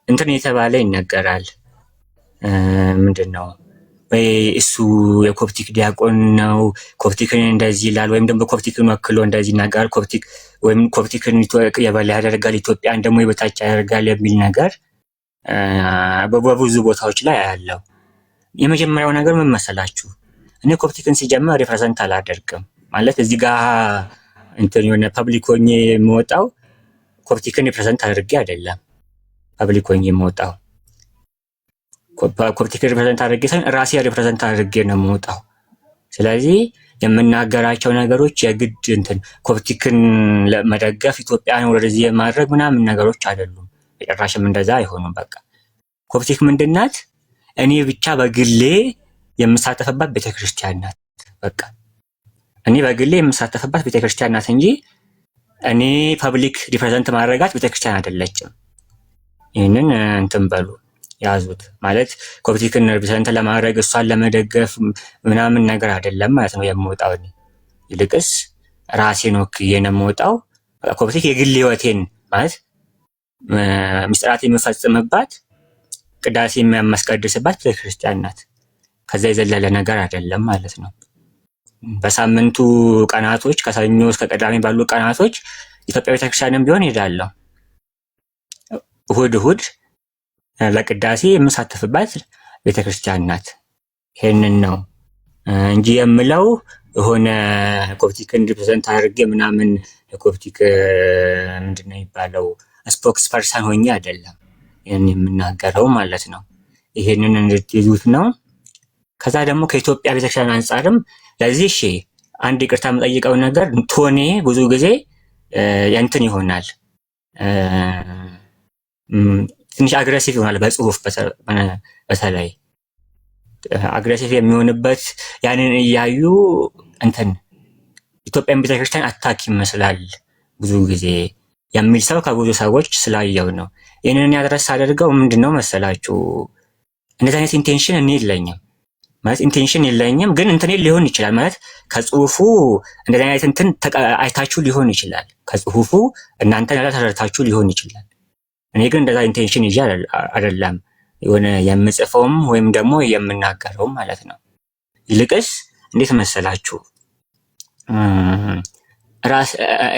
እንትን የተባለ ይነገራል። ምንድን ነው ወይ እሱ የኮፕቲክ ዲያቆን ነው፣ ኮፕቲክን እንደዚህ ይላል፣ ወይም ደግሞ ኮፕቲክን ወክሎ እንደዚህ ይናገራል፣ ኮፕቲክን የበላይ ያደርጋል፣ ኢትዮጵያን ደግሞ የበታች ያደርጋል የሚል ነገር በብዙ ቦታዎች ላይ አያለው። የመጀመሪያው ነገር ምን መሰላችሁ? እኔ ኮፕቲክን ሲጀምር ሪፕሬዘንት አላደርግም ማለት እዚህ ጋር እንትን የሆነ ፐብሊክ ሆኜ የምወጣው ኮፕቲክን ሪፕሬዘንት አድርጌ አይደለም። ፐብሊክ ሆኜ የምወጣው ኮፕቲክን ሪፕሬዘንት አድርጌ ሳይሆን ራሴ ሪፕሬዘንት አድርጌ ነው የምወጣው። ስለዚህ የምናገራቸው ነገሮች የግድ እንትን ኮፕቲክን ለመደገፍ ኢትዮጵያን ወደዚህ የማድረግ ምናምን ነገሮች አይደሉም። የጨራሽም እንደዛ አይሆኑም። በቃ ኮፕቲክ ምንድናት? እኔ ብቻ በግሌ የምሳተፍባት ቤተክርስቲያን ናት። በቃ እኔ በግሌ የምሳተፍባት ቤተክርስቲያን ናት እንጂ እኔ ፐብሊክ ሪፕሬዘንት ማድረጋት ቤተክርስቲያን አይደለችም። ይህንን እንትን በሉ ያዙት። ማለት ኮፕቲክን ሪፕሬዘንት ለማድረግ እሷን ለመደገፍ ምናምን ነገር አይደለም ማለት ነው የምወጣው። ይልቅስ ራሴን ወክዬ ነው የምወጣው። ኮፕቲክ የግል ህይወቴን ማለት ምስጢራት የምፈጽምባት፣ ቅዳሴ የሚያስቀድስባት ቤተክርስቲያን ናት። ከዛ የዘለለ ነገር አይደለም ማለት ነው። በሳምንቱ ቀናቶች ከሰኞ እስከ ቅዳሜ ባሉ ቀናቶች ኢትዮጵያ ቤተክርስቲያንም ቢሆን ሄዳለሁ። እሁድ ለቅዳሴ የምሳተፍባት ቤተክርስቲያን ናት። ይሄንን ነው እንጂ የምለው የሆነ ኮፕቲክን ሪፕሬዘንት አድርጌ ምናምን የኮፕቲክ ምንድነው የሚባለው ስፖክስ ፐርሰን ሆኜ አይደለም ይሄን የምናገረው ማለት ነው። ይሄንን እንድትይዙት ነው። ከዛ ደግሞ ከኢትዮጵያ ቤተክርስቲያን አንጻርም ለዚህ አንድ ይቅርታ የምጠይቀው ነገር ቶኔ ብዙ ጊዜ እንትን ይሆናል፣ ትንሽ አግሬሲቭ ይሆናል። በጽሁፍ በተለይ አግሬሲቭ የሚሆንበት ያንን እያዩ እንትን ኢትዮጵያን ቤተክርስቲያን አታክ ይመስላል ብዙ ጊዜ የሚል ሰው ከብዙ ሰዎች ስላየው ነው። ይህንን ያድረስ አደርገው ምንድነው መሰላችሁ፣ እንደዚህ አይነት ኢንቴንሽን እኔ የለኝም ማለት ኢንቴንሽን የለኝም፣ ግን እንትን ሊሆን ይችላል ማለት ከጽሁፉ እንደዚህ አይነት እንትን አይታችሁ ሊሆን ይችላል። ከጽሁፉ እናንተ ያላ ተረድታችሁ ሊሆን ይችላል። እኔ ግን እንደዛ ኢንቴንሽን ይዤ አይደለም የሆነ የምጽፈውም ወይም ደግሞ የምናገረውም ማለት ነው። ይልቅስ እንዴት መሰላችሁ ራስ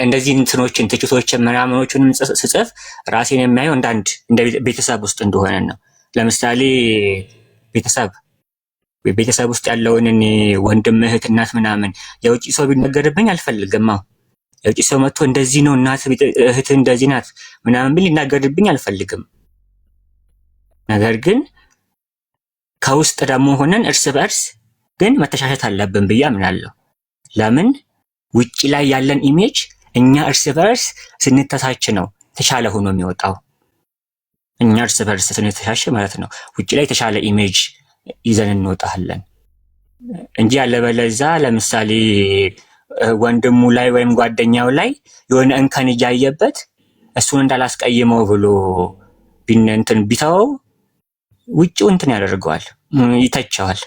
እንደዚህ እንትኖችን ትችቶችን ምናምኖችንም ስጽፍ ራሴን የሚያየው እንደ ቤተሰብ ውስጥ እንደሆነ ነው። ለምሳሌ ቤተሰብ ውስጥ ያለውን እኔ ወንድም፣ እህት፣ እናት ምናምን የውጭ ሰው ቢነገርብኝ አልፈልግም። የውጭ ሰው መጥቶ እንደዚህ ነው እናት እህት እንደዚህ ናት ምናምን ቢል ሊናገርብኝ አልፈልግም። ነገር ግን ከውስጥ ደግሞ ሆነን እርስ በእርስ ግን መተሻሸት አለብን ብዬ አምናለሁ። ለምን ውጪ ላይ ያለን ኢሜጅ እኛ እርስ በርስ ስንተሳች ነው ተሻለ ሆኖ የሚወጣው። እኛ እርስ በርስ ስንተሳች ማለት ነው ውጪ ላይ የተሻለ ኢሜጅ ይዘን እንወጣለን እንጂ ያለበለዚያ ለምሳሌ ወንድሙ ላይ ወይም ጓደኛው ላይ የሆነ እንከን እያየበት እሱን እንዳላስቀይመው ብሎ እንትን ቢተወው ውጪው እንትን ያደርገዋል፣ ይተቸዋል።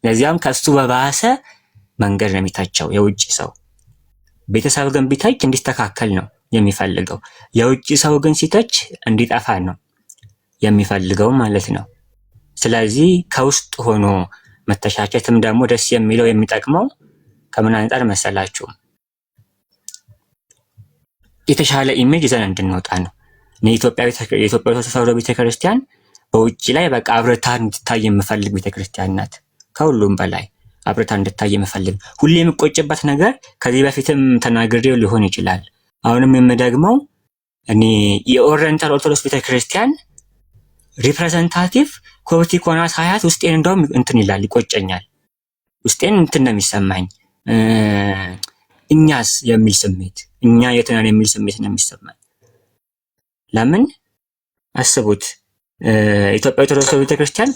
ለዚያም ከሱ በባሰ መንገድ ነው የሚተቸው የውጪ ሰው። ቤተሰብ ግን ቢተች እንዲስተካከል ነው የሚፈልገው። የውጭ ሰው ግን ሲተች እንዲጠፋ ነው የሚፈልገው ማለት ነው። ስለዚህ ከውስጥ ሆኖ መተሻቸትም ደግሞ ደስ የሚለው የሚጠቅመው ከምን አንጻር መሰላችሁ? የተሻለ ኢሜጅ ይዘን እንድንወጣ ነው። የኢትዮጵያ ኦርቶዶክስ ተዋሕዶ ቤተክርስቲያን በውጭ ላይ በቃ አብረታ እንድታይ የምፈልግ ቤተክርስቲያን ናት። ከሁሉም በላይ አብረታ እንድታይ የምፈልግ ሁሌ የምቆጭበት ነገር ከዚህ በፊትም ተናግሬው ሊሆን ይችላል። አሁንም የምደግመው እኔ የኦሪየንታል ኦርቶዶክስ ቤተክርስቲያን ሪፕሬዘንታቲቭ ኮፕቲክ ሆና ሳያት ውስጤን እንደውም እንትን ይላል፣ ይቆጨኛል። ውስጤን እንትን ነው የሚሰማኝ። እኛስ የሚል ስሜት እኛ የት ነን የሚል ስሜት ነው የሚሰማኝ። ለምን አስቡት፣ ኢትዮጵያ ኦርቶዶክስ ቤተክርስቲያን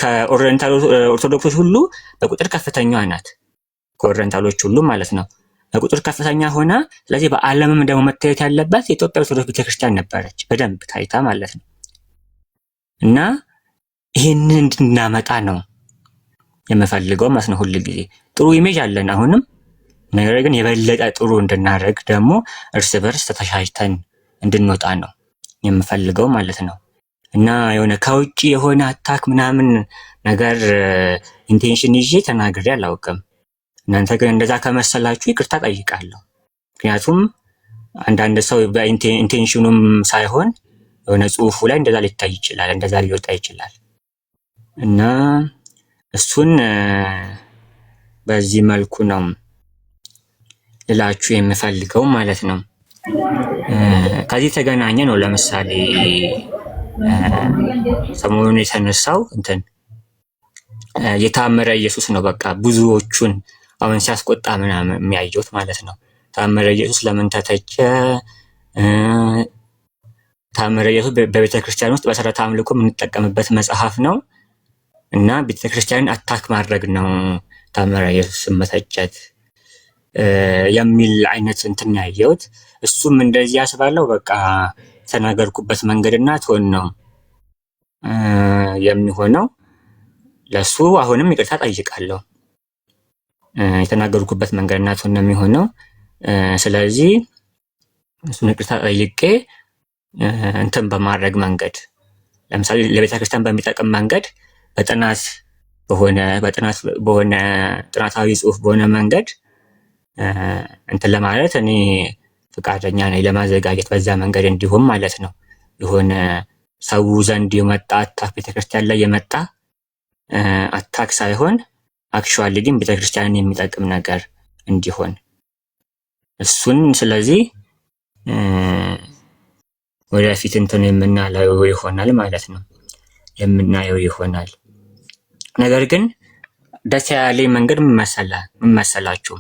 ከኦሪየንታል ኦርቶዶክሶች ሁሉ በቁጥር ከፍተኛዋ ናት። ከኦሪየንታሎች ሁሉ ማለት ነው በቁጥር ከፍተኛ ሆና፣ ስለዚህ በዓለምም ደግሞ መታየት ያለባት የኢትዮጵያ ኦርቶዶክስ ቤተክርስቲያን ነበረች፣ በደንብ ታይታ ማለት ነው። እና ይሄንን እንድናመጣ ነው የምፈልገው ማለት ነው። ሁሉ ጊዜ ጥሩ ኢሜጅ አለን አሁንም፣ ነገር ግን የበለጠ ጥሩ እንድናደርግ ደግሞ እርስ በርስ ተተሻሽተን እንድንወጣ ነው የምፈልገው ማለት ነው። እና የሆነ ከውጭ የሆነ አታክ ምናምን ነገር ኢንቴንሽን ይዤ ተናግሬ አላውቅም። እናንተ ግን እንደዛ ከመሰላችሁ ይቅርታ ጠይቃለሁ። ምክንያቱም አንዳንድ ሰው በኢንቴንሽኑም ሳይሆን የሆነ ጽሁፉ ላይ እንደዛ ሊታይ ይችላል፣ እንደዛ ሊወጣ ይችላል እና እሱን በዚህ መልኩ ነው ልላችሁ የምፈልገው ማለት ነው። ከዚህ ተገናኘ ነው ለምሳሌ ሰሞኑን የተነሳው የታመረ ኢየሱስ ነው። በቃ ብዙዎቹን አሁን ሲያስቆጣ ምናምን የሚያየውት ማለት ነው። ታመረ ኢየሱስ ለምን ተተቸ? ታምረ ኢየሱስ በቤተ ክርስቲያን ውስጥ በስርዓተ አምልኮ የምንጠቀምበት መጽሐፍ ነው እና ቤተ ክርስቲያንን አታክ ማድረግ ነው ታምረ ኢየሱስ መተቸት የሚል አይነት እንትን ያየሁት። እሱም እንደዚህ ያስባለው በቃ የተናገርኩበት መንገድና ቶን ነው የሚሆነው። ለሱ አሁንም ይቅርታ ጠይቃለሁ። የተናገርኩበት መንገድና ቶን ነው የሚሆነው። ስለዚህ እሱን ይቅርታ ጠይቄ እንትን በማድረግ መንገድ ለምሳሌ ለቤተ ክርስቲያን በሚጠቅም መንገድ በጥናት በሆነ ጥናታዊ ጽሑፍ በሆነ መንገድ እንትን ለማለት እኔ ፍቃደኛ ነኝ፣ ለማዘጋጀት በዛ መንገድ እንዲሁም ማለት ነው። የሆነ ሰው ዘንድ የመጣ አታክ ቤተክርስቲያን ላይ የመጣ አታክ ሳይሆን አክቹዋሊ ግን ቤተክርስቲያንን የሚጠቅም ነገር እንዲሆን እሱን ስለዚህ ወደፊት እንትን የምናየው ይሆናል ማለት ነው፣ የምናየው ይሆናል። ነገር ግን ደስ ያለኝ መንገድ ምን መሰላችሁ?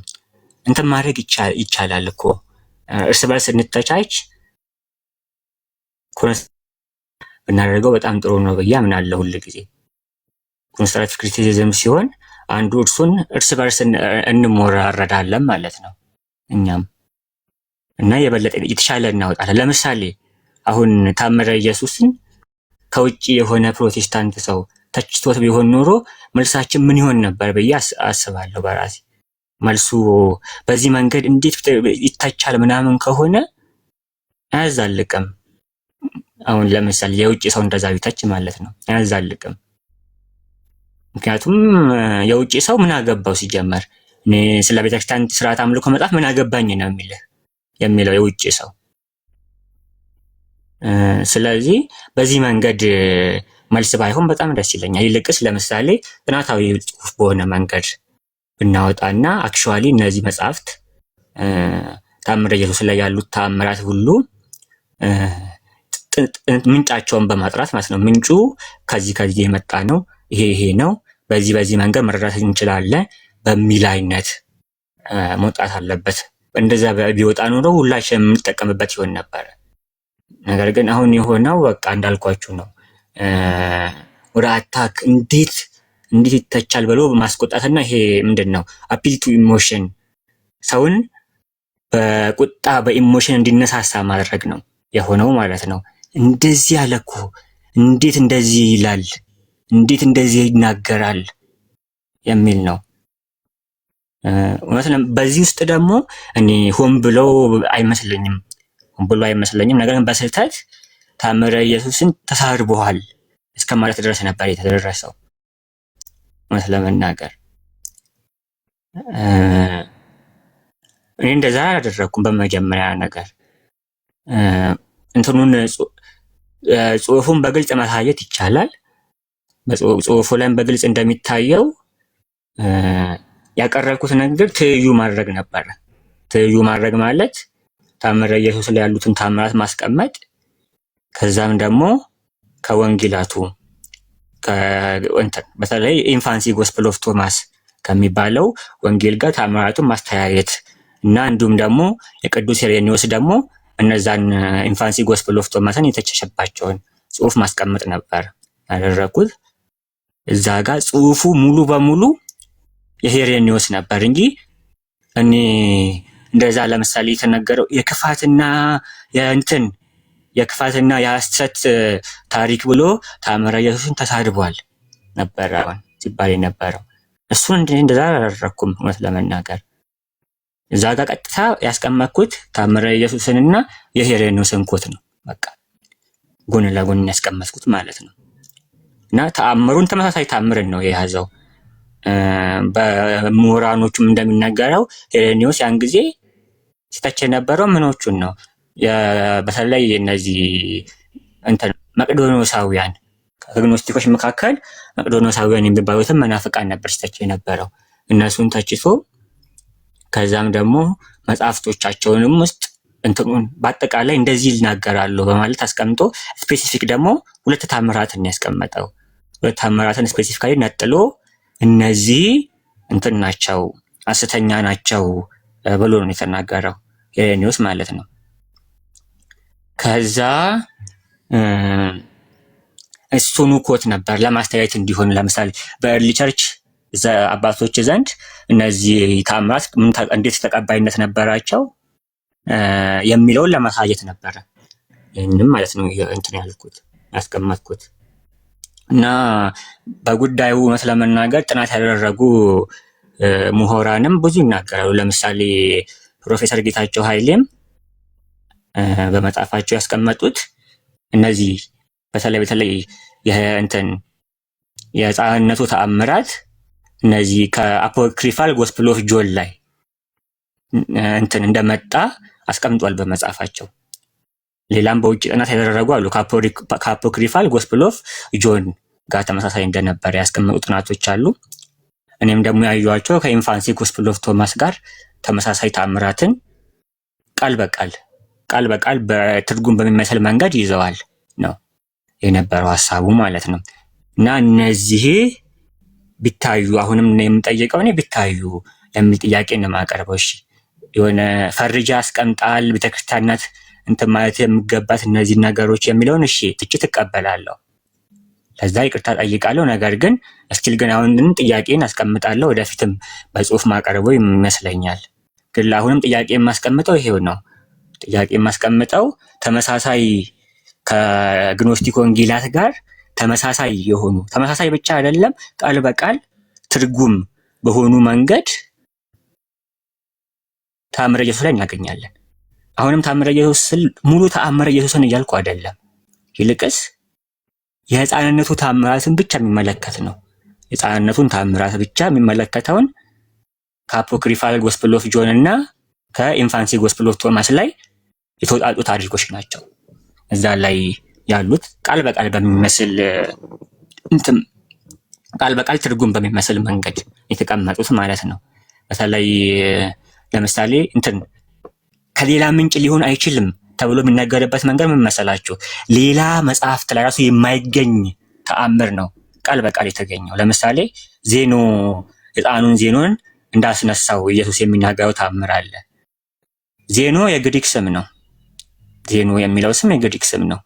እንትን ማድረግ ይቻላል እኮ እርስ በርስ እንተቻች ብናደርገው በጣም ጥሩ ነው ብዬ አምናለሁ። ሁል ጊዜ ኮንስትራክቲቭ ክሪቲሲዝም ሲሆን አንዱ እርስ በርስ እንሞራረዳለን ማለት ነው እኛም እና የበለጠ የተሻለ እናወጣለን። ለምሳሌ አሁን ታምረ ኢየሱስን ከውጭ የሆነ ፕሮቴስታንት ሰው ተችቶት ቢሆን ኖሮ መልሳችን ምን ይሆን ነበር ብዬ አስባለሁ በራሴ። መልሱ በዚህ መንገድ እንዴት ይታቻል ምናምን ከሆነ አያዛልቅም። አሁን ለምሳሌ የውጭ ሰው እንደዛ ቢተች ማለት ነው አያዛልቅም። ምክንያቱም የውጭ ሰው ምን አገባው ሲጀመር፣ እኔ ስለ ቤተክርስቲያን ስርዓት አምልኮ መጽሐፍ ምን አገባኝ ነው የሚለው የውጭ ሰው። ስለዚህ በዚህ መንገድ መልስ ባይሆን በጣም ደስ ይለኛል። ይልቅስ ለምሳሌ ጥናታዊ ጽሑፍ በሆነ መንገድ ብናወጣና አክቹዋሊ እነዚህ መጽሐፍት ታምረ ኢየሱስ ላይ ያሉት ተአምራት ሁሉ ምንጫቸውን በማጥራት ማለት ነው። ምንጩ ከዚህ የመጣ ነው፣ ይሄ ነው፣ በዚህ መንገድ መረዳት እንችላለን በሚል አይነት መውጣት አለበት። እንደዛ ቢወጣ ኖሮ ሁላችንም የምንጠቀምበት ይሆን ነበር። ነገር ግን አሁን የሆነው በቃ እንዳልኳችሁ ነው። ወደ አታክ እንዴት ይተቻል ብሎ ማስቆጣትና ይሄ ምንድነው አፒል ቱ ኢሞሽን ሰውን በቁጣ በኢሞሽን እንዲነሳሳ ማድረግ ነው የሆነው ማለት ነው። እንደዚህ ያለኩ እንዴት እንደዚህ ይላል፣ እንዴት እንደዚህ ይናገራል የሚል ነው። እውነት በዚህ ውስጥ ደግሞ እኔ ሆን ብሎ አይመስለኝም። ነገር ግን በስህተት ታምረ ኢየሱስን ተሳድቧል እስከ ማለት ድረስ ነበር የተደረሰው። እውነት ለመናገር እኔ እንደዛ አላደረኩም። በመጀመሪያ ነገር እንትኑን ጽሑፉን በግልጽ ማሳየት ይቻላል። ጽሑፉ ላይም በግልጽ እንደሚታየው ያቀረብኩት ነገር ትይዩ ማድረግ ነበር። ትይዩ ማድረግ ማለት ታምረ ኢየሱስ ላይ ያሉትን ታምራት ማስቀመጥ፣ ከዛም ደግሞ ከወንጌላቱ በተለይ ኢንፋንሲ ጎስፕል ኦፍ ቶማስ ከሚባለው ወንጌል ጋር ታምራቱን ማስተያየት እና እንዲሁም ደግሞ የቅዱስ ኢሬኒዮስ ደግሞ እነዛን ኢንፋንሲ ጎስፕል ኦፍ ቶማስን የተቸሸባቸውን ጽሑፍ ማስቀመጥ ነበር ያደረኩት። እዛ ጋር ጽሑፉ ሙሉ በሙሉ የኢሬኒዮስ ነበር እንጂ እኔ እንደዛ ለምሳሌ የተነገረው የክፋትና የሐሰት ታሪክ ብሎ ታምረ ኢየሱስን ተሳድቧል ነበር ሲባል የነበረው። እሱን እንደዛ አላደረኩም እውነት ለመናገር። እዛ ጋር ቀጥታ ያስቀመጥኩት ታምረ ኢየሱስንና የኢሬኒዮስን ኮት ነው በቃ። ጎን ለጎን ያስቀመጥኩት ማለት ነው። እና ተአምሩን ተመሳሳይ ተአምርን ነው የያዘው። በምሁራኖቹም እንደሚነገረው ሄሬኒዮስ ያን ጊዜ ሲተች የነበረው ምኖቹን ነው? በተለይ እነዚህ መቅዶኖሳውያን ከግኖስቲኮች መካከል መቅዶኖሳውያን የሚባሉትን መናፍቃን ነበር ሲተች የነበረው። እነሱን ተችቶ ከዛም ደግሞ መጽሐፍቶቻቸውንም ውስጥ እንትኑን በአጠቃላይ እንደዚህ ይናገራሉ በማለት አስቀምጦ ስፔሲፊክ ደግሞ ሁለት ታምራትን ያስቀመጠው። ሁለት ታምራትን ስፔሲፊካሊ ነጥሎ እነዚህ እንትን ናቸው ሐሰተኛ ናቸው ብሎ ነው የተናገረው ሄሬኒዮስ ማለት ነው። ከዛ እሱኑ ኮት ነበር ለማስተያየት እንዲሆን ለምሳሌ በኤርሊ ቸርች አባቶች ዘንድ እነዚህ ታምራት እንዴት ተቀባይነት ነበራቸው የሚለውን ለማሳየት ነበረ። ይህንም ማለት ነው እንትን ያልኩት ያስቀመጥኩት። እና በጉዳዩ እውነት ለመናገር ጥናት ያደረጉ ምሁራንም ብዙ ይናገራሉ። ለምሳሌ ፕሮፌሰር ጌታቸው ኃይሌም በመጽሐፋቸው ያስቀመጡት እነዚህ በተለይ የሕፃንነቱ ተአምራት እነዚህ ከአፖክሪፋል ጎስፕል ኦፍ ጆን ላይ እንደመጣ አስቀምጧል በመጽሐፋቸው። ሌላም በውጭ ጥናት ያደረጉ አሉ ከአፖክሪፋል ጎስፕል ኦፍ ጆን ጋር ተመሳሳይ እንደነበረ ያስቀመጡ ጥናቶች አሉ። እኔም ደግሞ ያዩዋቸው ከኢንፋንሲ ጎስፕል ኦፍ ቶማስ ጋር ተመሳሳይ ተአምራትን ቃል በቃል በትርጉም በሚመስል መንገድ ይዘዋል ነው የነበረው ሐሳቡ ማለት ነው። እና እነዚህ ቢታዩ አሁንም የምጠይቀው እኔ ቢታዩ የሚል ጥያቄ ነው የማቀርበው። እሺ የሆነ ፈርጃ አስቀምጣል ቤተክርስቲያናት ማለት የሚገባት እነዚህ ነገሮች የሚለውን እሺ ትችት እቀበላለሁ፣ ለዛ ይቅርታ ጠይቃለሁ። ነገር ግን እስቲል ግን አሁንም ጥያቄን አስቀምጣለሁ፣ ወደፊትም በጽሁፍ ማቀርበው ይመስለኛል። ግን አሁንም ጥያቄ የማስቀምጠው ይሄው ነው። ጥያቄ የማስቀምጠው ተመሳሳይ ከግኖስቲክ ወንጌላት ጋር ተመሳሳይ ብቻ አይደለም ቃል በቃል ትርጉም በሆኑ መንገድ ተአምረ ኢየሱስ ላይ እናገኛለን። አሁንም ተአምረ ኢየሱስ ስል ሙሉ ተአምረ ኢየሱስን እያልኩ አይደለም፣ ይልቅስ የሕፃንነቱ ተአምራትን ብቻ የሚመለከት ነው። የሕፃንነቱን ተአምራት ብቻ የሚመለከተውን ከአፖክሪፋል ጎስፕል ኦፍ ጆን እና ከኢንፋንሲ ጎስፕል ኦፍ ቶማስ ላይ የተወጣጡ ታሪኮች ናቸው። እዛ ላይ ያሉት ቃል በቃል ትርጉም በሚመስል መንገድ የተቀመጡት ማለት ነው። በተለይ ለምሳሌ ከሌላ ምንጭ ሊሆን አይችልም ተብሎ የሚነገርበት መንገድ ምን መሰላችሁ? ሌላ መጽሐፍት ላይ ራሱ የማይገኝ ተአምር ነው ቃል በቃል የተገኘው። ለምሳሌ ሕፃኑን ዜኖን እንዳስነሳው ኢየሱስ የሚናገረው ተአምር አለ። ዜኖ የግሪክ ስም ነው። ዜኖ የሚለው ስም የግሪክ ስም ነው።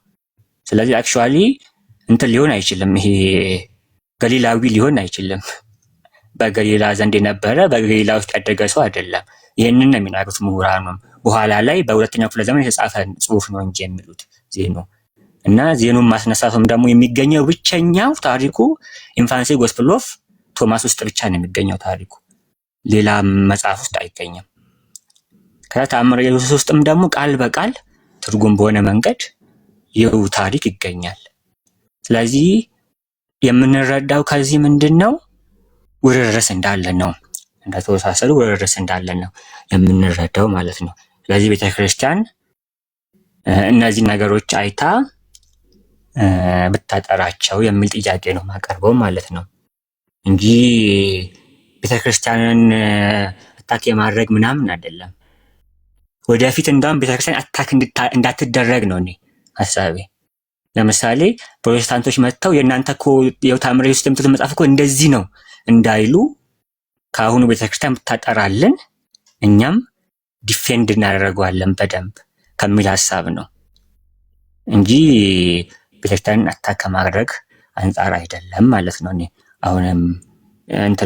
ስለዚህ አክቹዋሊ ሊሆን አይችልም፣ ይሄ ገሊላዊ ሊሆን አይችልም። በገሊላ ዘንድ የነበረ በገሊላ ውስጥ ያደገ ሰው አይደለም። ይህንን ነው የሚናገሩት ምሁራኑም። በኋላ ላይ በሁለተኛው ክፍለ ዘመን የተጻፈ ጽሑፍ ነው እንጂ የሚሉት ዜኖ እና ዜኖን ማስነሳቱም ደግሞ የሚገኘው ብቸኛው ታሪኩ ኢንፋንሲ ጎስፕል ኦፍ ቶማስ ውስጥ ብቻ ነው የሚገኘው ታሪኩ፣ ሌላ መጽሐፍ ውስጥ አይገኝም። ከተአምረ ኢየሱስ ውስጥም ደግሞ ቃል በቃል ትርጉም በሆነ መንገድ ይኸው ታሪክ ይገኛል። ስለዚህ የምንረዳው ከዚህ ምንድነው? ውርርስ እንዳለ ነው፣ እንደተወሳሰሉ ውርርስ እንዳለ ነው የምንረዳው ማለት ነው። ስለዚህ ቤተክርስቲያን እነዚህ ነገሮች አይታ ብታጠራቸው የሚል ጥያቄ ነው ማቀርበው ማለት ነው እንጂ ቤተክርስቲያንን አታክ የማድረግ ምናምን አይደለም። ወደፊት እንዳውም ቤተክርስቲያን አታክ እንዳትደረግ ነው እኔ ሐሳቤ። ለምሳሌ ፕሮቴስታንቶች መጥተው የእናንተ እኮ ተአምረ ኢየሱስ የምትሉት መጽሐፍ እኮ እንደዚህ ነው እንዳይሉ ከአሁኑ ቤተክርስቲያን ብታጠራልን እኛም ዲፌንድ እናደርገዋለን በደንብ ከሚል ሐሳብ ነው እንጂ ቤተክርስቲያንን አታክ ከማድረግ አንጻር አይደለም ማለት ነው። እኔ አሁንም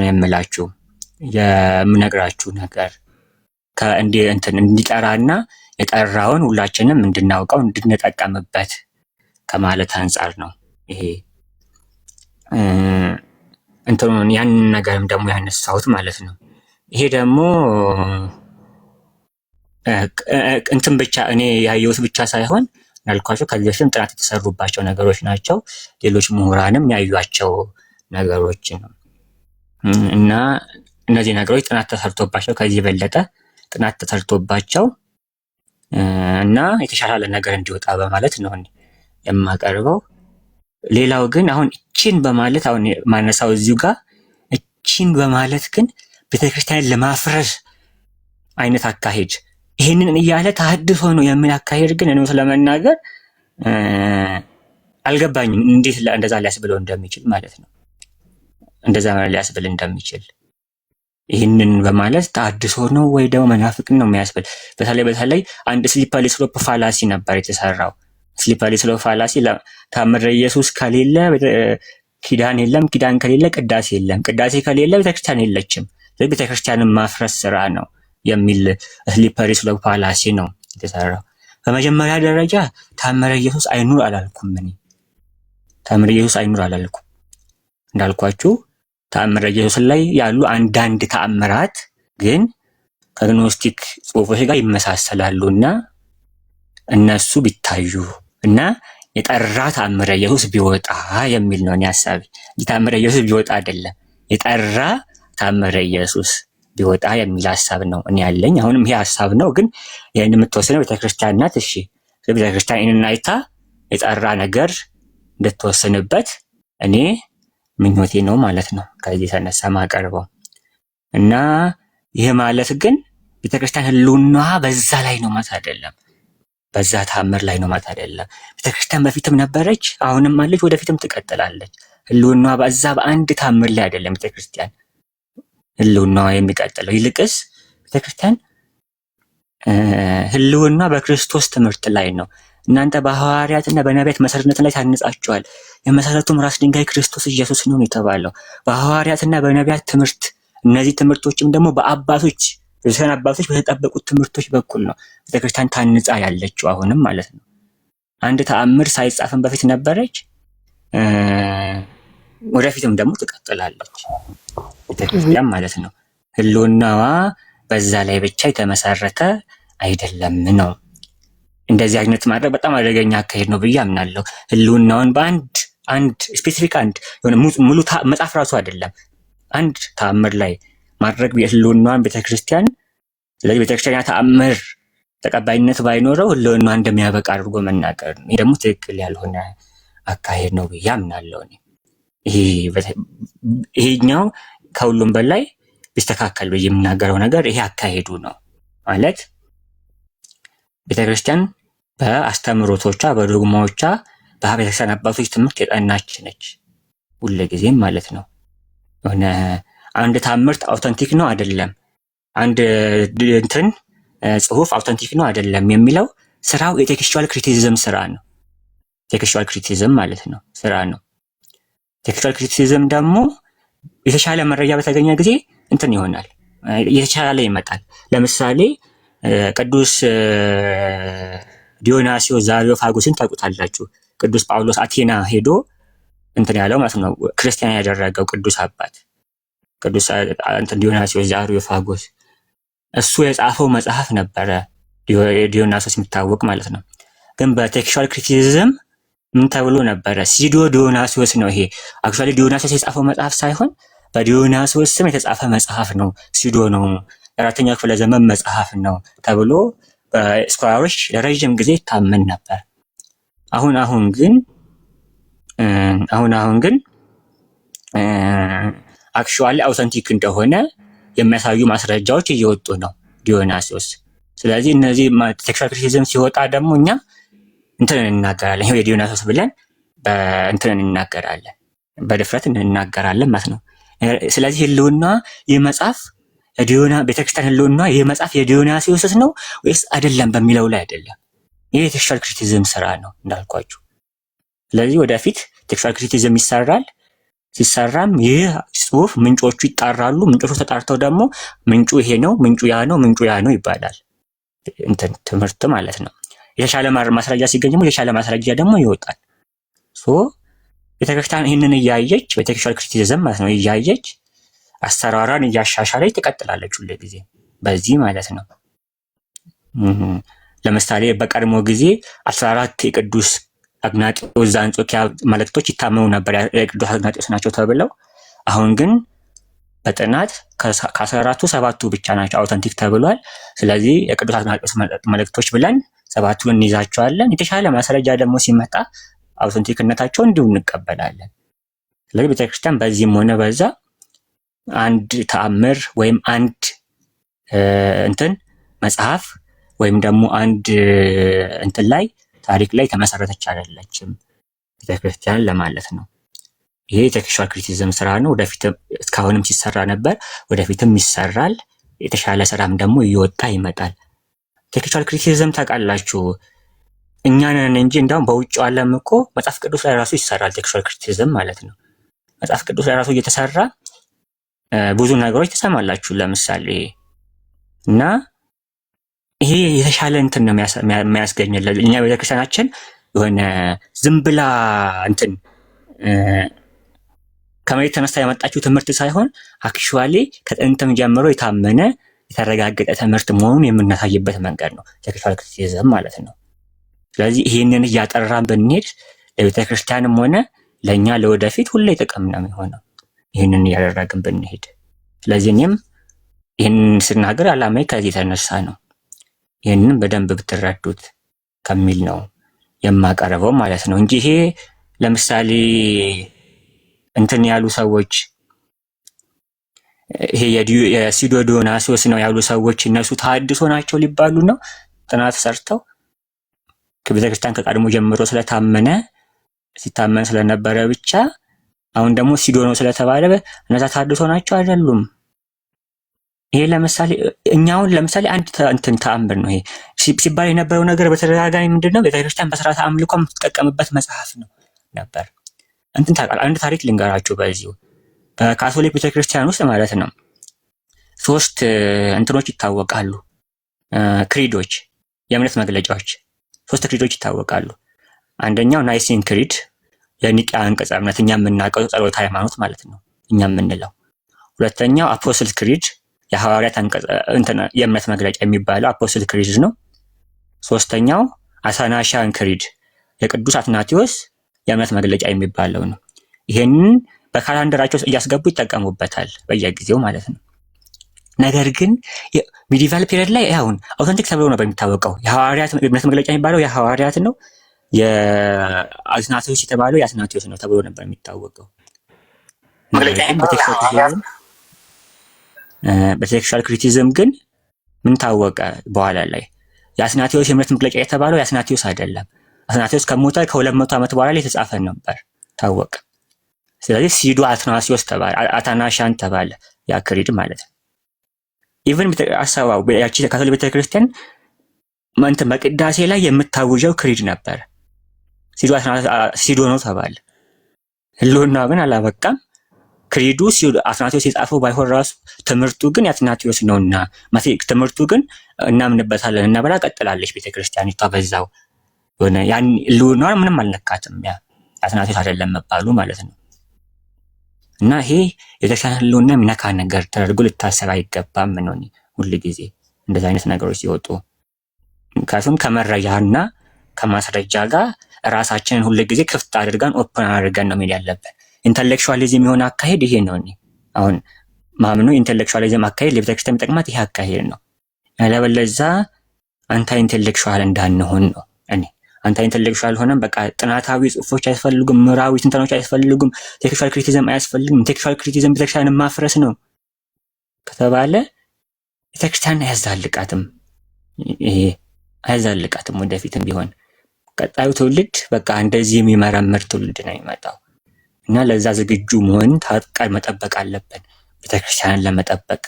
የምላችሁ የምነግራችሁ ነገር እንዲጠራና የጠራውን ሁላችንም እንድናውቀው እንድንጠቀምበት ከማለት አንጻር ነው። ይሄ ያን ነገርም ደግሞ ያነሳሁት ማለት ነው። ይሄ ደግሞ ብቻ እኔ ያየሁት ብቻ ሳይሆን እንዳልኳቸው ከዚህ በፊትም ጥናት የተሰሩባቸው ነገሮች ናቸው። ሌሎች ምሁራንም ያዩቸው ነገሮች ነው እና እነዚህ ነገሮች ጥናት ተሰርቶባቸው ከዚህ የበለጠ ጥናት ተሰርቶባቸው እና የተሻሻለ ነገር እንዲወጣ በማለት ነው የማቀርበው። ሌላው ግን አሁን እቺን በማለት አሁን ማነሳው እዚሁ ጋር እቺን በማለት ግን ቤተክርስቲያንን ለማፍረስ አይነት አካሄድ ይሄንን እያለ ተሐድሶ ነው የሚል አካሄድ ግን እኔ ስለመናገር አልገባኝም። እንዴት እንደዛ ሊያስብለው እንደሚችል ማለት ነው። እንደዛ ሊያስብል እንደሚችል ይህንን በማለት ተሐድሶ ነው ወይ ደግሞ መናፍቅን ነው የሚያስብል። በተለይ አንድ ስሊፐሪ ስሎፕ ፋላሲ ነበር የተሰራው። ስሊፐሪ ስሎፕ ፋላሲ ታምረ ኢየሱስ ከሌለ ኪዳን የለም፣ ኪዳን ከሌለ ቅዳሴ የለም፣ ቅዳሴ ከሌለ ቤተክርስቲያን የለችም፣ ስለዚህ ቤተክርስቲያንን ማፍረስ ስራ ነው የሚል ስሊፐሪ ስሎፕ ፋላሲ ነው የተሰራው። በመጀመሪያ ደረጃ ታምረ ኢየሱስ አይኑር አላልኩም። እኔ ታምረ ኢየሱስ አይኑር አላልኩም። እንዳልኳችሁ ታምረ ኢየሱስ ላይ ያሉ አንዳንድ ተአምራት ግን ከግኖስቲክ ጽሑፎች ጋር ይመሳሰላሉና እነሱ ቢታዩ እና የጠራ ታምረ ኢየሱስ ቢወጣ የሚል ነው እኔ ሐሳቤ። ታምረ ኢየሱስ ቢወጣ አይደለም፣ የጠራ ታምረ ኢየሱስ ቢወጣ የሚል ሐሳብ ነው እኔ ያለኝ። አሁንም ይሄ ሐሳብ ነው፣ ግን ይሄን የምትወስነው ቤተክርስቲያን ናት። እሺ ቤተክርስቲያን ይሄንን አይታ የጠራ ነገር እንድትወስንበት እኔ ምኞቴ ነው ማለት ነው ከዚህ የተነሳ ማቀርበው እና ይሄ ማለት ግን ቤተክርስቲያን ህልውናዋ በዛ ላይ ነው ማለት አይደለም። በዛ ታምር ላይ ነው ማለት አይደለም። ቤተክርስቲያን በፊትም ነበረች፣ አሁንም አለች፣ ወደፊትም ትቀጥላለች። ህልውናዋ በዛ በአንድ ታምር ላይ አይደለም ቤተክርስቲያን ህልውናዋ የሚቀጥለው። ይልቅስ ቤተክርስቲያን ህልውና በክርስቶስ ትምህርት ላይ ነው። እናንተ በሐዋርያትና በነቢያት መሰረትነት ላይ ታንጻችኋል፣ የመሰረቱም ራስ ድንጋይ ክርስቶስ ኢየሱስ ነው የተባለው በሐዋርያትና በነቢያት ትምህርት። እነዚህ ትምህርቶችም ደግሞ በአባቶች የክርስቲያን አባቶች በተጠበቁት ትምህርቶች በኩል ነው ቤተክርስቲያን ታንጻ ያለችው አሁንም ማለት ነው። አንድ ተአምር ሳይጻፍም በፊት ነበረች፣ ወደፊትም ደግሞ ትቀጥላለች ቤተክርስቲያን ማለት ነው። ህልውናዋ በዛ ላይ ብቻ የተመሰረተ አይደለም ነው። እንደዚህ አይነት ማድረግ በጣም አደገኛ አካሄድ ነው ብዬ አምናለሁ። ህልውናውን በአንድ ስፔሲፊክ የሆነ ሙሉ መጽሐፍ ራሱ አይደለም አንድ ተአምር ላይ ማድረግ የህልውናዋን ቤተክርስቲያን። ስለዚህ ቤተክርስቲያን ተአምር ተቀባይነት ባይኖረው ህልውናዋ እንደሚያበቃ አድርጎ መናገር ነው። ይሄ ደግሞ ትክክል ያልሆነ አካሄድ ነው ብዬ አምናለሁ። ይሄኛው ከሁሉም በላይ ቢስተካከል ብዬ የምናገረው ነገር ይሄ አካሄዱ ነው ማለት ቤተክርስቲያን በአስተምሮቶቿ በዶግማዎቿ በቤተክርስቲያን አባቶች ትምህርት የጠናች ነች ሁልጊዜም ማለት ነው። የሆነ አንድ ታምርት አውተንቲክ ነው አይደለም፣ አንድ እንትን ጽሁፍ አውተንቲክ ነው አይደለም የሚለው ስራው የቴክስቹዋል ክሪቲሲዝም ስራ ነው። ቴክስቹዋል ክሪቲሲዝም ማለት ነው ስራ ነው። ቴክስቹዋል ክሪቲሲዝም ደግሞ የተሻለ መረጃ በተገኘ ጊዜ እንትን ይሆናል፣ የተሻለ ይመጣል። ለምሳሌ ቅዱስ ዲዮናስዮስ ዛሪዮፋጎስን ታውቁታላችሁ። ቅዱስ ጳውሎስ አቴና ሄዶ እንትን ያለው ማለት ነው ክርስቲያን ያደረገው ቅዱስ አባት ቅዱስ ዲዮናስዮስ ዛሪዮፋጎስ እሱ የጻፈው መጽሐፍ ነበረ ዲዮናስዮስ የሚታወቅ ማለት ነው። ግን በቴክስቹዋል ክሪቲሲዝም ምን ተብሎ ነበረ? ሲዶ ዲዮናስዮስ ነው። ይሄ አክቹዋሊ ዲዮናስዮስ የጻፈው መጽሐፍ ሳይሆን በዲዮናስዮስ ስም የተጻፈ መጽሐፍ ነው። ሲዶ ነው፣ የአራተኛው ክፍለ ዘመን መጽሐፍ ነው ተብሎ በስኮላሮች ለረጅም ጊዜ ይታመን ነበር። አሁን ግን አክቹዋሊ አውተንቲክ እንደሆነ የሚያሳዩ ማስረጃዎች እየወጡ ነው ዲዮናስዮስ። ስለዚህ እነዚህ ቴክስቹዋል ክሪቲሲዝም ሲወጣ ደግሞ እኛ እንትን እንናገራለን፣ ይሄው የዲዮናስዮስ ብለን እንትን እንናገራለን፣ በድፍረት እንናገራለን ማለት ነው። ስለዚህ ህልውና የመጽሐፍ ቤተክርስቲያን ህልውና የመጽሐፍ የዲዮናስዮስ ነው ወይስ አይደለም በሚለው ላይ አይደለም። ይሄ የቴክስቹዋል ክሪቲሲዝም ስራ ነው እንዳልኳችሁ። ስለዚህ ወደፊት ቴክስቹዋል ክሪቲሲዝም ይሰራል። ሲሰራም ይህ ጽሁፍ ምንጮቹ ይጣራሉ። ምንጮቹ ተጣርተው ደግሞ ምንጩ ይሄ ነው፣ ምንጩ ያ ነው፣ ምንጩ ያ ነው ይባላል። እንትን ትምህርት ማለት ነው። የተሻለ ማስረጃ ሲገኝ ደግሞ የተሻለ ማስረጃ ደግሞ ይወጣል። ቤተክርስቲያን ይህንን እያየች በቴክስቹዋል ክሪቲሲዝም ማለት ነው እያየች አሰራሯን እያሻሻለች ትቀጥላለች ሁሉ ጊዜ በዚህ ማለት ነው። ለምሳሌ በቀድሞ ጊዜ 14 የቅዱስ አግናጢዮስ ዘአንጾኪያ መልእክቶች ይታመኑ ነበር የቅዱስ አግናጢዮስ ናቸው ተብለው። አሁን ግን በጥናት ከ14ቱ 7ቱ ብቻ ናቸው አውተንቲክ ተብሏል። ስለዚህ የቅዱስ አግናጢዮስ መልእክቶች ብለን 7ቱን እንይዛቸዋለን። የተሻለ ማስረጃ ደግሞ ሲመጣ አውተንቲክነታቸው እንዲሁ እንቀበላለን። ስለዚህ ቤተክርስቲያን በዚህም ሆነ በዛ አንድ ተአምር ወይም አንድ እንትን መጽሐፍ ወይም ደግሞ አንድ እንትን ላይ ታሪክ ላይ ተመሰረተች አይደለችም ቤተክርስቲያን ለማለት ነው። ይሄ ቴክስቹዋል ክሪቲሲዝም ስራ ነው። ወደፊትም እስካሁንም ሲሰራ ነበር፣ ወደፊትም ይሰራል። የተሻለ ስራም ደግሞ እየወጣ ይመጣል። ቴክስቹዋል ክሪቲሲዝም ታውቃላችሁ፣ እኛ ነን እንጂ እንዳውም በውጭው ዓለም እኮ መጽሐፍ ቅዱስ ላይ ራሱ ይሰራል ቴክስቹዋል ክሪቲሲዝም ማለት ነው። መጽሐፍ ቅዱስ ላይ ራሱ እየተሰራ ብዙ ነገሮች ትሰማላችሁ ለምሳሌ እና ይሄ የተሻለ እንትን ነው የሚያስገኝልን። እኛ ቤተክርስቲያናችን የሆነ ዝም ብላ እንትን ከመሬት ተነስታ ያመጣችው ትምህርት ሳይሆን አክቹዋሊ ከጥንትም ጀምሮ የታመነ የተረጋገጠ ትምህርት መሆኑን የምናሳይበት መንገድ ነው ቴክስቹዋል ክሪቲሲዝም ማለት ነው። ስለዚህ ይህንን እያጠራን ብንሄድ ለቤተክርስቲያንም ሆነ ለእኛ ለወደፊት ሁሌ ጥቅም ነው የሚሆነው ይህንን እያደረግን ብንሄድ። ስለዚህ እኔም ይህንን ስናገር ዓላማዬ ከዚህ የተነሳ ነው። ይህንን በደንብ ብትረዱት ከሚል ነው የማቀርበው ማለት ነው እንጂ ይሄ ለምሳሌ እንትን ያሉ ሰዎች ይሄ የሲኖዶናስዮስ ነው ያሉ ሰዎች እነሱ ተሐድሶ ናቸው ሊባሉ ነው ጥናት ሰርተው ከቤተክርስቲያን ከቀድሞ ጀምሮ ስለታመነ ሲታመን ስለነበረ ብቻ አሁን ደግሞ ሲኖዶስ ስለተባለ እነዛ ተሐድሶ ናቸው አይደሉም። ይሄ ለምሳሌ እኛውን ለምሳሌ አንድ እንትን ተአምር ነው ይሄ ሲባል የነበረው ነገር በተደጋጋሚ ምንድነው ቤተክርስቲያን በስርዓተ አምልኮ የምትጠቀምበት መጽሐፍ ነው ነበር። እንትን ታውቃለህ፣ አንድ ታሪክ ልንገራችሁ በዚሁ በካቶሊክ ቤተክርስቲያን ውስጥ ማለት ነው 3 እንትኖች ይታወቃሉ፣ ክሪዶች፣ የእምነት መግለጫዎች 3 ክሪዶች ይታወቃሉ። አንደኛው ናይሲን ክሪድ የኒቅያ አንቀጸ እምነት እኛ የምናውቀው ጸሎተ ሃይማኖት ማለት ነው እኛ የምንለው። ሁለተኛው አፖስትል ክሪድ የሐዋርያት አንቀጸ የእምነት መግለጫ የሚባለው አፖስትል ክሪድ ነው። ሶስተኛው አሳናሻን ክሪድ የቅዱስ አትናቴዎስ የእምነት መግለጫ የሚባለው ነው። ይሄንን በካላንደራቸው እያስገቡ ይጠቀሙበታል በየጊዜው ማለት ነው። ነገር ግን ሚዲቫል ፒሪየድ ላይ አሁን አውተንቲክ ተብሎ ነው በሚታወቀው የሐዋርያት የእምነት መግለጫ የሚባለው የሐዋርያት ነው፣ የአትናቴዎስ የተባለው የአትናቴዎስ ነው ተብሎ ነበር የሚታወቀው። በቴክስቹዋል ክሪቲሲዝም ግን ምን ታወቀ በኋላ ላይ የአትናቴዎስ የእምነት መግለጫ የተባለው የአትናቴዎስ አይደለም። አትናቴዎስ ከሞተ ከ200 ዓመት በኋላ ላይ የተጻፈ ነበር ታወቀ። ስለዚህ ሲዶ አትናሲዮስ ተባለ፣ አታናሻን ተባለ ያ ክሪድ ማለት ነው። ኢቭን አሳባው ያቺ ካቶሊክ ቤተክርስቲያን ማንተ በቅዳሴ ላይ የምታውጀው ክሪድ ነበር። ሲዶ ነው ተባለ። ህልውና ግን አላበቃም። ክሪዱ አትናቴዎስ የጻፈው ባይሆን ራሱ ትምህርቱ ግን የአትናቴዎስ ነውና ትምህርቱ ግን እናምንበታለን እና ብላ ቀጥላለች ቤተክርስቲያኒቷ በዛው ሆነ። ያን ህልውና ምንም አልነካትም። ያ አትናቴዎስ አይደለም መባሉ ማለት ነው። እና ይሄ የተሻለ ህልውና የሚነካ ነገር ተደርጎ ልታሰብ አይገባም ነው ሁሉ ጊዜ እንደዚህ አይነት ነገሮች ሲወጡ። ምክንያቱም ከመረጃና ከማስረጃ ጋር ራሳችንን ሁሉ ጊዜ ክፍት አድርገን ኦፕን አድርገን ነው መሄድ ያለብን። ኢንተሌክቹዋሊዝም የሆነ አካሄድ ይሄ ነው። አሁን ማምኑ ኢንተሌክቹዋሊዝም አካሄድ ለቤተክርስቲያን የሚጠቅማት ይሄ አካሄድ ነው። ያለበለዚያ አንታ ኢንተሌክቹዋል እንዳንሆን ነው። አንታ ኢንተሌክቹዋል ሆነን በቃ ጥናታዊ ጽሑፎች አያስፈልጉም፣ ምሁራዊ ትንተናዎች አያስፈልጉም፣ ቴክስቹዋል ክሪቲሲዝም አያስፈልግም፣ ቴክስቹዋል ክሪቲሲዝም ቤተክርስቲያንን ማፍረስ ነው ከተባለ ቤተክርስቲያን አያዛልቃትም። ይሄ አያዛልቃትም። ወደፊትም ቢሆን ቀጣዩ ትውልድ በቃ እንደዚህ የሚመረምር ትውልድ ነው የሚመጣው እና ለዛ ዝግጁ መሆን ታጥቀን መጠበቅ አለብን ቤተክርስቲያንን ለመጠበቅ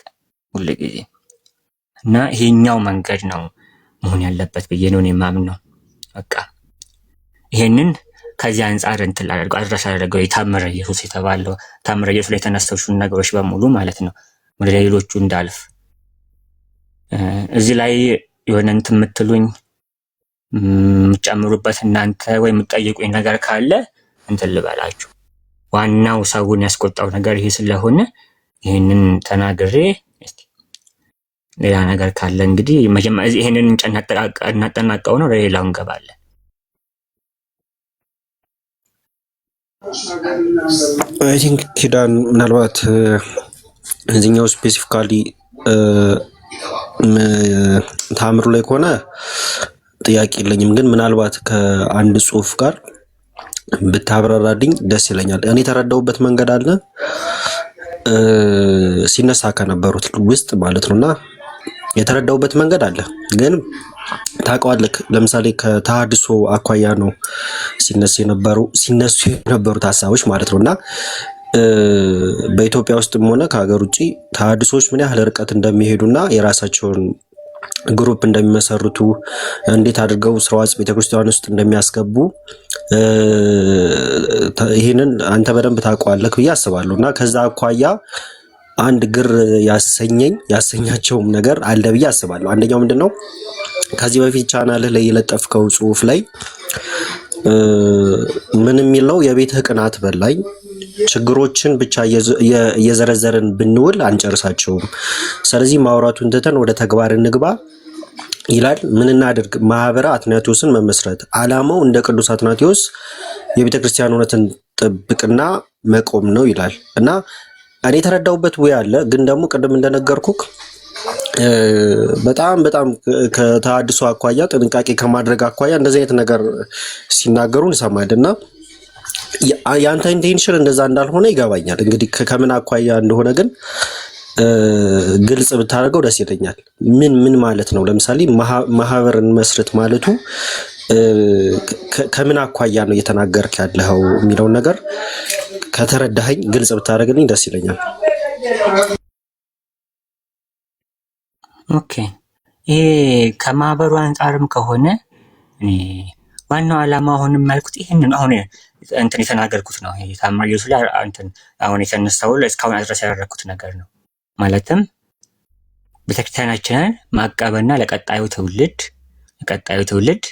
ሁሉ ጊዜ እና ይሄኛው መንገድ ነው መሆን ያለበት ብዬ ነው የማምነው። በቃ ይሄንን ከዚህ አንፃር እንትን ላደርገው አድራሻ አደረገው የታምረ ኢየሱስ የተባለው ታምረ ኢየሱስ ላይ የተነሳው ነገሮች በሙሉ ማለት ነው ወደ ሌሎቹ እንዳልፍ እዚህ ላይ የሆነ እንትን የምትሉኝ የምትጨምሩበት እናንተ ወይ የምትጠይቁኝ ነገር ካለ እንትን ልበላችሁ። ዋናው ሰውን ያስቆጣው ነገር ይሄ ስለሆነ ይሄንን ተናግሬ ሌላ ነገር ካለ እንግዲህ መጀመሪያ ይሄንን እናጠናቀው ነው፣ ሌላው እንገባለን። አይ ቲንክ ኪዳን ምናልባት እዚህኛው ስፔሲፊካሊ ታምሩ ላይ ከሆነ ጥያቄ የለኝም፣ ግን ምናልባት ከአንድ ጽሁፍ ጋር ብታብራራልኝ ደስ ይለኛል። እኔ የተረዳሁበት መንገድ አለ ሲነሳ ከነበሩት ውስጥ ማለት ነውና የተረዳሁበት መንገድ አለ። ግን ታውቀዋለህ፣ ለምሳሌ ከተሐድሶ አኳያ ነው ሲነሱ የነበሩት ሀሳቦች ማለት ነውና በኢትዮጵያ ውስጥም ሆነ ከሀገር ውጭ ተሐድሶች ምን ያህል ርቀት እንደሚሄዱና የራሳቸውን ግሩፕ እንደሚመሰርቱ እንዴት አድርገው ስርዓት ቤተክርስቲያን ውስጥ እንደሚያስገቡ ይህንን አንተ በደንብ ታውቀዋለህ ብዬ አስባለሁ። እና ከዛ አኳያ አንድ ግር ያሰኛቸውም ነገር አለ ብዬ አስባለሁ። አንደኛው ምንድነው ከዚህ በፊት ቻናልህ ላይ የለጠፍከው ጽሁፍ ላይ ምን የሚለው የቤትህ ቅናት በላኝ፣ ችግሮችን ብቻ እየዘረዘርን ብንውል አንጨርሳቸውም፣ ስለዚህ ማውራቱን ትተን ወደ ተግባር እንግባ ይላል። ምን እናድርግ? ማህበረ አትናቴዎስን መመስረት፣ አላማው እንደ ቅዱስ አትናቴዎስ የቤተ ክርስቲያን እውነትን ጥብቅና መቆም ነው ይላል። እና እኔ የተረዳሁበት ወይ አለ፣ ግን ደግሞ ቅድም እንደነገርኩክ በጣም ከተሐድሶ አኳያ ጥንቃቄ ከማድረግ አኳያ እንደዚህ አይነት ነገር ሲናገሩ እንሰማለን። እና የአንተ ኢንቴንሽን እንደዛ እንዳልሆነ ይገባኛል። እንግዲህ ከምን አኳያ እንደሆነ ግን ግልጽ ብታደርገው ደስ ይለኛል። ምን ማለት ነው? ለምሳሌ ማህበርን መስርት ማለቱ ከምን አኳያ ነው እየተናገርክ ያለኸው የሚለውን ነገር ከተረዳኸኝ ግልጽ ብታደርግልኝ ደስ ይለኛል። ኦኬ፣ ይሄ ከማህበሩ አንጻርም ከሆነ ዋናው ዓላማ አሁንም ያልኩት ይሄንን አሁን እንትን የተናገርኩት ነው። ይሄ ታምረ ኢየሱስ ላይ እንትን አሁን የተነሳው እስካሁን ድረስ ያደረኩት ነገር ነው። ማለትም ቤተክርስቲያናችንን ማቀብና ለቀጣዩ ትውልድ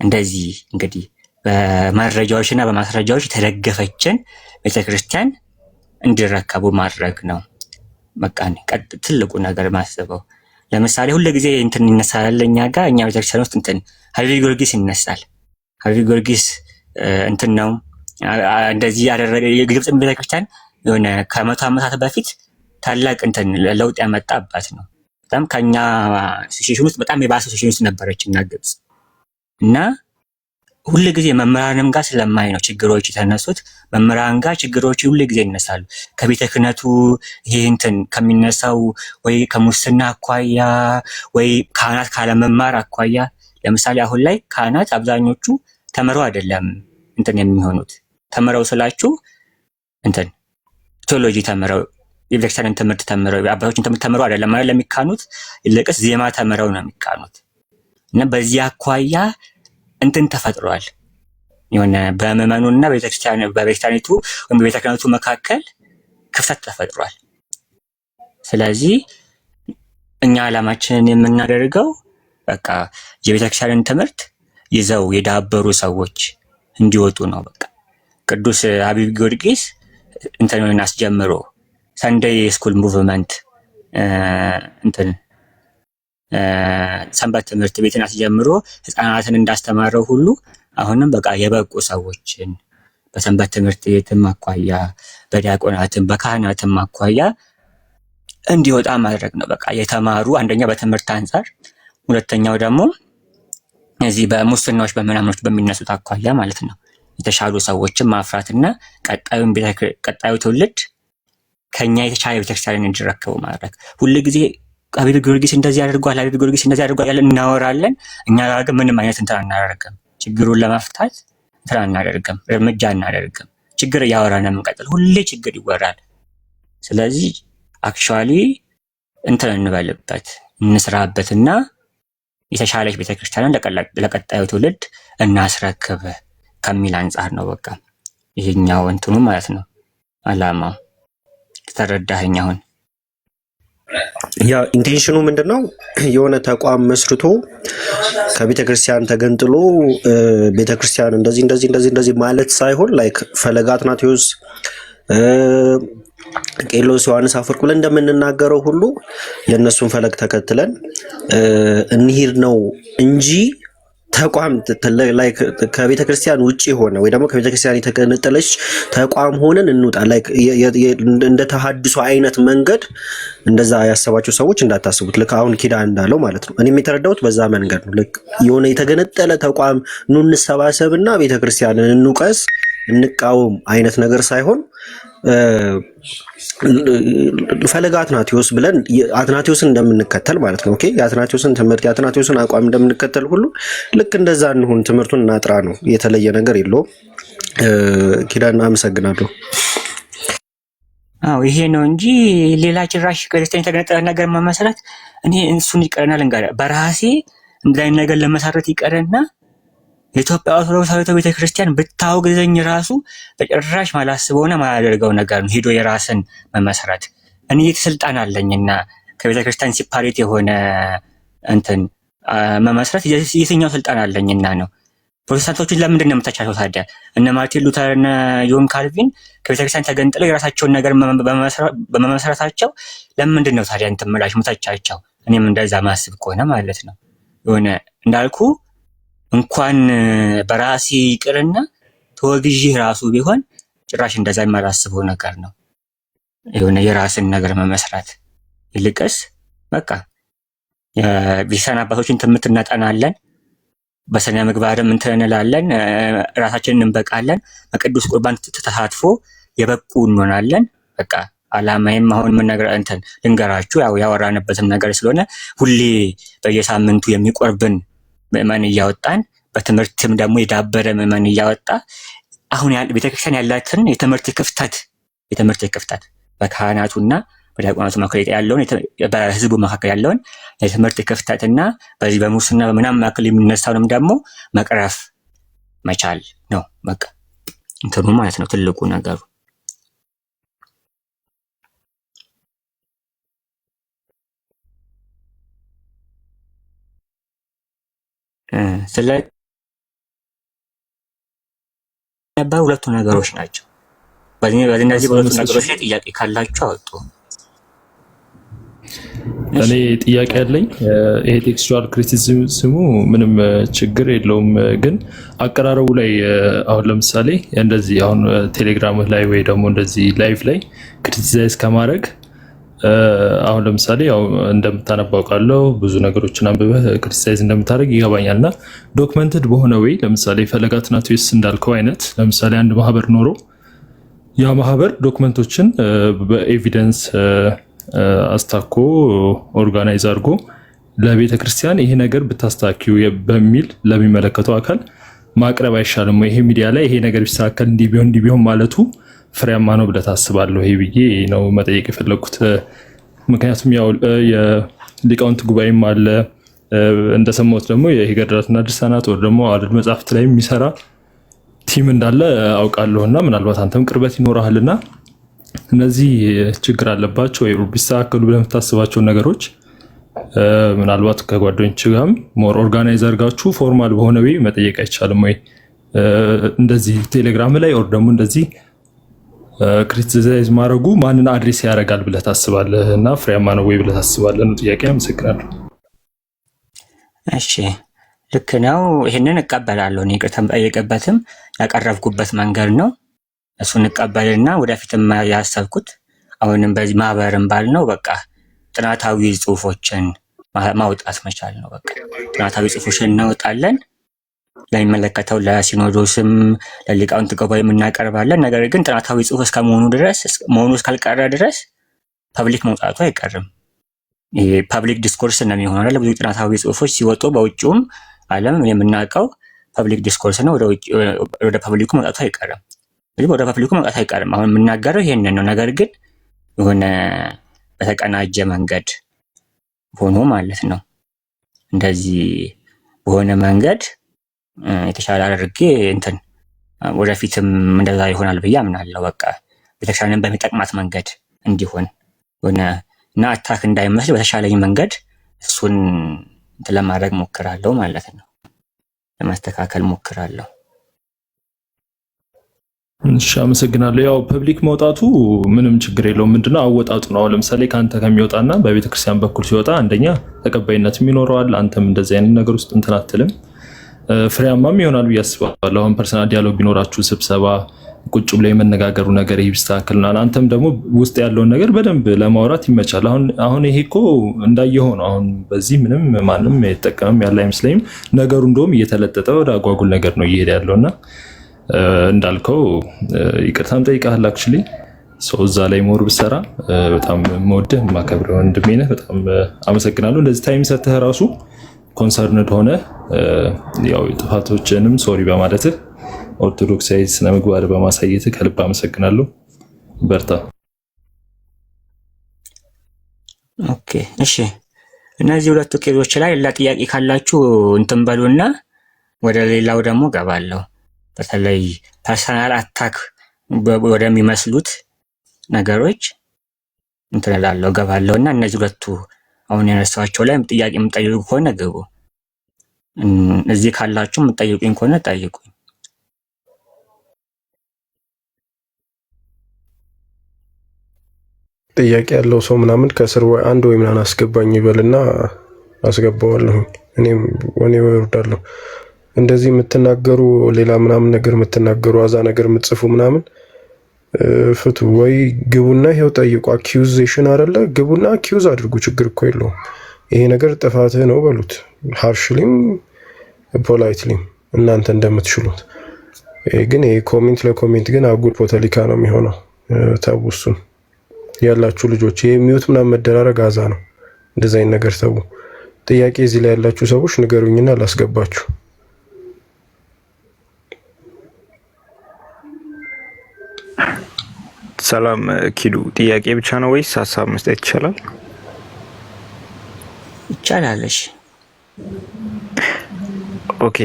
እንደዚህ እንግዲህ በመረጃዎችና በማስረጃዎች የተደገፈችን ቤተክርስቲያን እንዲረከቡ ማድረግ ነው። በቃ ትልቁ ነገር ማስበው። ለምሳሌ ሁሉ ጊዜ እንትን ይነሳል እኛ ጋር እኛ ቤተክርስቲያን ውስጥ እንትን ሀይሌ ጊዮርጊስ ይነሳል። ሀይሌ ጊዮርጊስ እንትን ነው እንደዚህ ያደረገ የግብጽ ቤተክርስቲያን የሆነ ከ100 ዓመታት በፊት ታላቅ እንትን ለውጥ ያመጣ አባት ነው። በጣም ከኛ ሲሽን ውስጥ በጣም የባሰ ሲሽን ውስጥ ነበረች እና ግብጽ እና ሁሉ ጊዜ መምህራንም ጋር ስለማይ ነው ችግሮች የተነሱት። መምህራን ጋር ችግሮች ሁሉ ጊዜ ይነሳሉ። ከቤተ ክህነቱ ይሄ እንትን ከሚነሳው ወይ ከሙስና አኳያ ወይ ካህናት ካለመማር አኳያ። ለምሳሌ አሁን ላይ ካህናት አብዛኞቹ ተምረው አይደለም እንትን የሚሆኑት። ተምረው ስላችሁ እንትን ቴዎሎጂ ተምረው የቤተክርስቲያንን ትምህርት ተምረው አባቶችን ትምህርት ተምረው አይደለም ማለት ለሚካኑት፣ ይልቅስ ዜማ ተምረው ነው የሚካኑት። እና በዚህ አኳያ እንትን ተፈጥሯል። የሆነ በምዕመኑና በቤተክርስቲያኒቱ ወይም በቤተ ክህነቱ መካከል ክፍተት ተፈጥሯል። ስለዚህ እኛ ዓላማችንን የምናደርገው በቃ የቤተክርስቲያንን ትምህርት ይዘው የዳበሩ ሰዎች እንዲወጡ ነው። በቃ ቅዱስ አቢብ ጊዮርጊስ እንትንን አስጀምሮ ሰንደይ ስኩል ሙቭመንት እንትን ሰንበት ትምህርት ቤትን አስጀምሮ ህፃናትን እንዳስተማረው ሁሉ አሁንም በቃ የበቁ ሰዎችን በሰንበት ትምህርት ቤትም አኳያ በዲያቆናትም በካህናትም አኳያ እንዲወጣ ማድረግ ነው። በቃ የተማሩ አንደኛ በትምህርት አንጻር፣ ሁለተኛው ደግሞ እዚህ በሙስናዎች በምናምኖች በሚነሱት አኳያ ማለት ነው የተሻሉ ሰዎችን ማፍራትና ቀጣዩ ትውልድ ከኛ የተሻለ ቤተክርስቲያንን እንዲረከቡ ማድረግ። ሁልጊዜ አቢብ ጊዮርጊስ እንደዚህ አድርጓል፣ አቢብ ጊዮርጊስ እንደዚህ አድርጓል ያለን እናወራለን። እኛ ጋር ግን ምንም አይነት እንትን አናደርግም። ችግሩን ለመፍታት እንትን አናደርግም፣ እርምጃ አናደርግም። ችግር እያወራን የምንቀጥል፣ ሁሌ ችግር ይወራል። ስለዚህ አክቹዋሊ እንትን እንበልበት፣ እንስራበትና የተሻለች ቤተክርስቲያንን ለቀጣዩ ትውልድ እናስረክብ ከሚል አንጻር ነው። በቃ ይሄኛው እንትኑ ማለት ነው አላማው። ተረዳኸኝ? አሁን ያ ኢንቴንሽኑ ምንድነው? የሆነ ተቋም መስርቶ ከቤተክርስቲያን ተገንጥሎ ቤተክርስቲያን እንደዚህ ማለት ሳይሆን ላይክ ፈለገ አትናቴዎስ ቄርሎስ ዮሐንስ አፈወርቅ ብለን እንደምንናገረው ሁሉ የእነሱን ፈለግ ተከትለን እንሂድ ነው እንጂ ተቋም ላይ ከቤተ ክርስቲያን ውጪ ሆነ ወይ ደግሞ ከቤተ ክርስቲያን የተገነጠለች ተቋም ሆነን እንውጣ ላይ እንደ ተሐድሶ አይነት መንገድ እንደዛ ያሰባቸው ሰዎች እንዳታስቡት። ልክ አሁን ኪዳን እንዳለው ማለት ነው። እኔም የተረዳሁት በዛ መንገድ ነው። ልክ የሆነ የተገነጠለ ተቋም ኑ እንሰባሰብና ቤተ ክርስቲያንን እንውቀስ እንቃወም አይነት ነገር ሳይሆን ፈለገ አትናቴዎስ ብለን አትናቴዎስን እንደምንከተል ማለት ነው። ኦኬ የአትናቴዎስን ትምህርት የአትናቴዎስን አቋም እንደምንከተል ሁሉ ልክ እንደዛ እንሁን፣ ትምህርቱን እናጥራ ነው። የተለየ ነገር የለውም። ኪዳን አመሰግናለሁ። አዎ ይሄ ነው እንጂ ሌላ ጭራሽ ክርስቲያን የተገነጠለ ነገር መመሰረት እኔ እሱን ይቀርናል እንጋር በራሴ እንደዚህ ነገር ለመሰረት ይቀርና የኢትዮጵያ ኦርቶዶክስ ተዋሕዶ ቤተክርስቲያን ብታወግዘኝ ራሱ በጭራሽ ማላስበውና ማላደርገው ነገር ነው። ሄዶ የራስን መመስረት እኔ ስልጣን አለኝና ከቤተክርስቲያን ሲፓሬት የሆነ እንትን መመስረት የትኛው ስልጣን አለኝና ነው? ፕሮቴስታንቶችን ለምንድን ነው የምታቻቸው ታዲያ? እነ ማርቲን ሉተር እና ዮን ካልቪን ከቤተክርስቲያን ተገንጥለው የራሳቸውን ነገር በመመስረታቸው ለምንድን ነው ታዲያ እንትን ምላሽ የምታቻቸው? እኔም እንደዛ ማስብ ከሆነ ማለት ነው የሆነ እንዳልኩ እንኳን በራሴ ይቅርና ተወግዢ ራሱ ቢሆን ጭራሽ እንደዛ የማላስበው ነገር ነው። የሆነ የራስን ነገር መመስረት ይልቅስ በቃ የቤተክርስቲያን አባቶችን ትምህርት እናጠናለን፣ በስነ ምግባርም እንትን እንላለን፣ ራሳችንን እንበቃለን፣ በቅዱስ ቁርባን ተሳትፎ የበቁ እንሆናለን። በቃ አላማዬም አሁን ምን ነገር እንትን ልንገራችሁ፣ ያው ያወራንበትም ነገር ስለሆነ ሁሌ በየሳምንቱ የሚቆርብን ምዕመን እያወጣን በትምህርትም ደግሞ የዳበረ ምዕመን እያወጣ አሁን ቤተክርስቲያን ያላትን የትምህርት ክፍተት በካህናቱና በዲያቆናቱ መካከል ያለውን በህዝቡ መካከል ያለውን የትምህርት ክፍተትና በዚህ በሙስና በምናምን መካከል የሚነሳውንም ደግሞ መቅረፍ መቻል ነው። በቃ እንትኑ ማለት ነው ትልቁ ነገሩ። ስለ ሁለቱ ነገሮች ናቸው። በእነዚህ ሁለቱ ነገሮች ላይ ጥያቄ ካላችሁ አወጡ። እኔ ጥያቄ ያለኝ ይሄ ቴክስቹዋል ክሪቲሲዝሙ ምንም ችግር የለውም፣ ግን አቀራረቡ ላይ አሁን ለምሳሌ እንደዚህ አሁን ቴሌግራም ላይ ወይ ደግሞ እንደዚህ ላይቭ ላይ ክሪቲሳይዝ ከማድረግ አሁን ለምሳሌ ያው እንደምታነባው ቃለው ብዙ ነገሮችን አንብበህ ክሪቲሳይዝ እንደምታደርግ ይገባኛል። እና ዶክመንትድ በሆነ ወይ ለምሳሌ ፈለገ አትናቴዎስ እንዳልከው አይነት ለምሳሌ አንድ ማህበር ኖሮ ያ ማህበር ዶክመንቶችን በኤቪደንስ አስታኮ ኦርጋናይዝ አድርጎ ለቤተ ክርስቲያን ይሄ ነገር ብታስታኪው በሚል ለሚመለከተው አካል ማቅረብ አይሻልም ወይ? ይሄ ሚዲያ ላይ ይሄ ነገር ቢስተካከል እንዲህ ቢሆን ማለቱ ፍሬያማ ነው ብለህ ታስባለህ? ይሄ ብዬ ነው መጠየቅ የፈለኩት። ምክንያቱም ያው የሊቃውንት ጉባኤም አለ እንደሰማሁት ደግሞ የገድላትና ድርሳናት ወይ ደግሞ አውደ መጻሕፍት ላይ የሚሰራ ቲም እንዳለ አውቃለሁና ምናልባት አንተም ቅርበት ይኖርሃልና እነዚህ ችግር አለባቸው ወይ ቢስተካከሉ ብለህ የምታስባቸው ነገሮች ምናልባት ከጓደኞች ጋርም ሞር ኦርጋናይዝ አድርጋችሁ ፎርማል በሆነ ወይ መጠየቅ አይቻልም ወይ? እንደዚህ ቴሌግራም ላይ ኦር ደግሞ እንደዚህ ክሪቲሳይዝ ማድረጉ ማንን አድሬስ ያደርጋል ብለህ ታስባለህ? እና ፍሬያማ ነው ወይ ብለህ ታስባለህ ነው ጥያቄ። አመሰግናለሁ። እሺ ልክ ነው። ይሄንን እቀበላለሁ። እኔ ይቅርታ የምጠይቅበትም ያቀረብኩበት መንገድ ነው። እሱን እቀበልና ወደፊትም ያሰብኩት አሁንም በዚህ ማህበርም ባልነው በቃ ጥናታዊ ጽሁፎችን ማውጣት መቻል ነው። በቃ ጥናታዊ ጽሁፎችን እናወጣለን፣ ለሚመለከተው ለሲኖዶስም ለሊቃውንት ጉባኤም እናቀርባለን። ነገር ግን ጥናታዊ ጽሁፍ መሆኑ እስካልቀረ ድረስ ፐብሊክ መውጣቱ አይቀርም። ይሄ ፐብሊክ ዲስኮርስ ነው የሚሆነው። ለብዙ ጥናታዊ ጽሁፎች ሲወጡ በውጭውም ዓለም የምናውቀው ፐብሊክ ዲስኮርስ ነው። ወደ ፐብሊኩ መውጣቱ አይቀርም። ስለዚህ ወደ ፐብሊኩ መውጣቱ አይቀርም። አሁን የምናገረው ይሄንን ነው። ነገር ግን የሆነ በተቀናጀ መንገድ ሆኖ ማለት ነው። እንደዚህ በሆነ መንገድ የተሻለ አድርጌ እንትን ወደፊትም እንደዛ ይሆናል ብዬ አምናለሁ። በቃ ቤተክርስቲያንን በሚጠቅማት መንገድ እንዲሆን ሆነ እና አታክ እንዳይመስል በተሻለኝ መንገድ እሱን ለማድረግ ሞክራለሁ ማለት ነው። ለማስተካከል ሞክራለሁ። እሺ አመሰግናለሁ። ያው ፐብሊክ መውጣቱ ምንም ችግር የለውም። ምንድነው አወጣጡ ነው። ለምሳሌ ካንተ ከሚወጣና በቤተ ክርስቲያን በኩል ሲወጣ አንደኛ ተቀባይነትም ይኖረዋል። አንተም እንደዚህ አይነት ነገር ውስጥ እንትን አትልም፣ ፍሬያማም ይሆናል ብዬ አስባለሁ። አሁን ፐርሰናል ዲያሎግ ቢኖራችሁ ስብሰባ ቁጭ ብሎ የመነጋገሩ ነገር ይስተካከልና አንተም ደግሞ ውስጥ ያለውን ነገር በደንብ ለማውራት ይመቻል። አሁን ይሄ እኮ እንዳየኸው ነው። አሁን በዚህ ምንም ማንም አይጠቀምም ያለ አይመስለኝም። ነገሩ እንደውም እየተለጠጠ ወደ አጓጉል ነገር ነው እየሄደ ያለውና እንዳልከው ይቅርታም ጠይቃለሁ። አክቹሊ ሰው እዛ ላይ ሞር ብሰራ በጣም የምወድህ የማከብርህ ወንድሜ ነህ። በጣም አመሰግናለሁ። እንደዚህ ታይም ሰጥተህ ራሱ ኮንሰርንድ ሆነ ያው ጥፋቶችንም ሶሪ በማለትህ ኦርቶዶክሳዊ ስነ ምግባር በማሳየትህ ከልብ አመሰግናለሁ። በርታ። ኦኬ እሺ። እነዚህ ሁለቱ ኬዞች ላይ ሌላ ጥያቄ ካላችሁ እንትን በሉና ወደ ሌላው ደግሞ ገባለሁ። በተለይ ፐርሰናል አታክ ወደሚመስሉት ነገሮች እንትን እላለሁ ገባለሁ እና እነዚህ ሁለቱ አሁን ያነሳኋቸው ላይ ጥያቄ የምጠይቁ ከሆነ ግቡ። እዚህ ካላችሁ የምጠይቁኝ ከሆነ ጠይቁኝ። ጥያቄ ያለው ሰው ምናምን ከስር ወይ አንድ ወይ ምናምን አስገባኝ ይበልና አስገባዋለሁ። እኔም እወርዳለሁ። እንደዚህ የምትናገሩ ሌላ ምናምን ነገር የምትናገሩ አዛ ነገር የምትጽፉ ምናምን ፍቱ ወይ ግቡና ይሄው ጠይቁ። አኪዩዜሽን አይደለ? ግቡና አኪዩዝ አድርጉ። ችግር እኮ የለውም። ይሄ ነገር ጥፋትህ ነው በሉት። ሃርሽሊም ፖላይትሊም እናንተ እንደምትችሉት። ግን ይሄ ኮሜንት ለኮሜንት ግን አጉል ፖለቲካ ነው የሚሆነው። ተው እሱን ያላችሁ ልጆች። ይሄ ሚዩት ምናምን መደራረግ አዛ ነው። እንደዚህ አይነት ነገር ተው። ጥያቄ እዚህ ላይ ያላችሁ ሰዎች ንገሩኝና ላስገባችሁ። ሰላም ኪዱ፣ ጥያቄ ብቻ ነው ወይስ ሀሳብ መስጠት ይቻላል? ይቻላልሽ። ኦኬ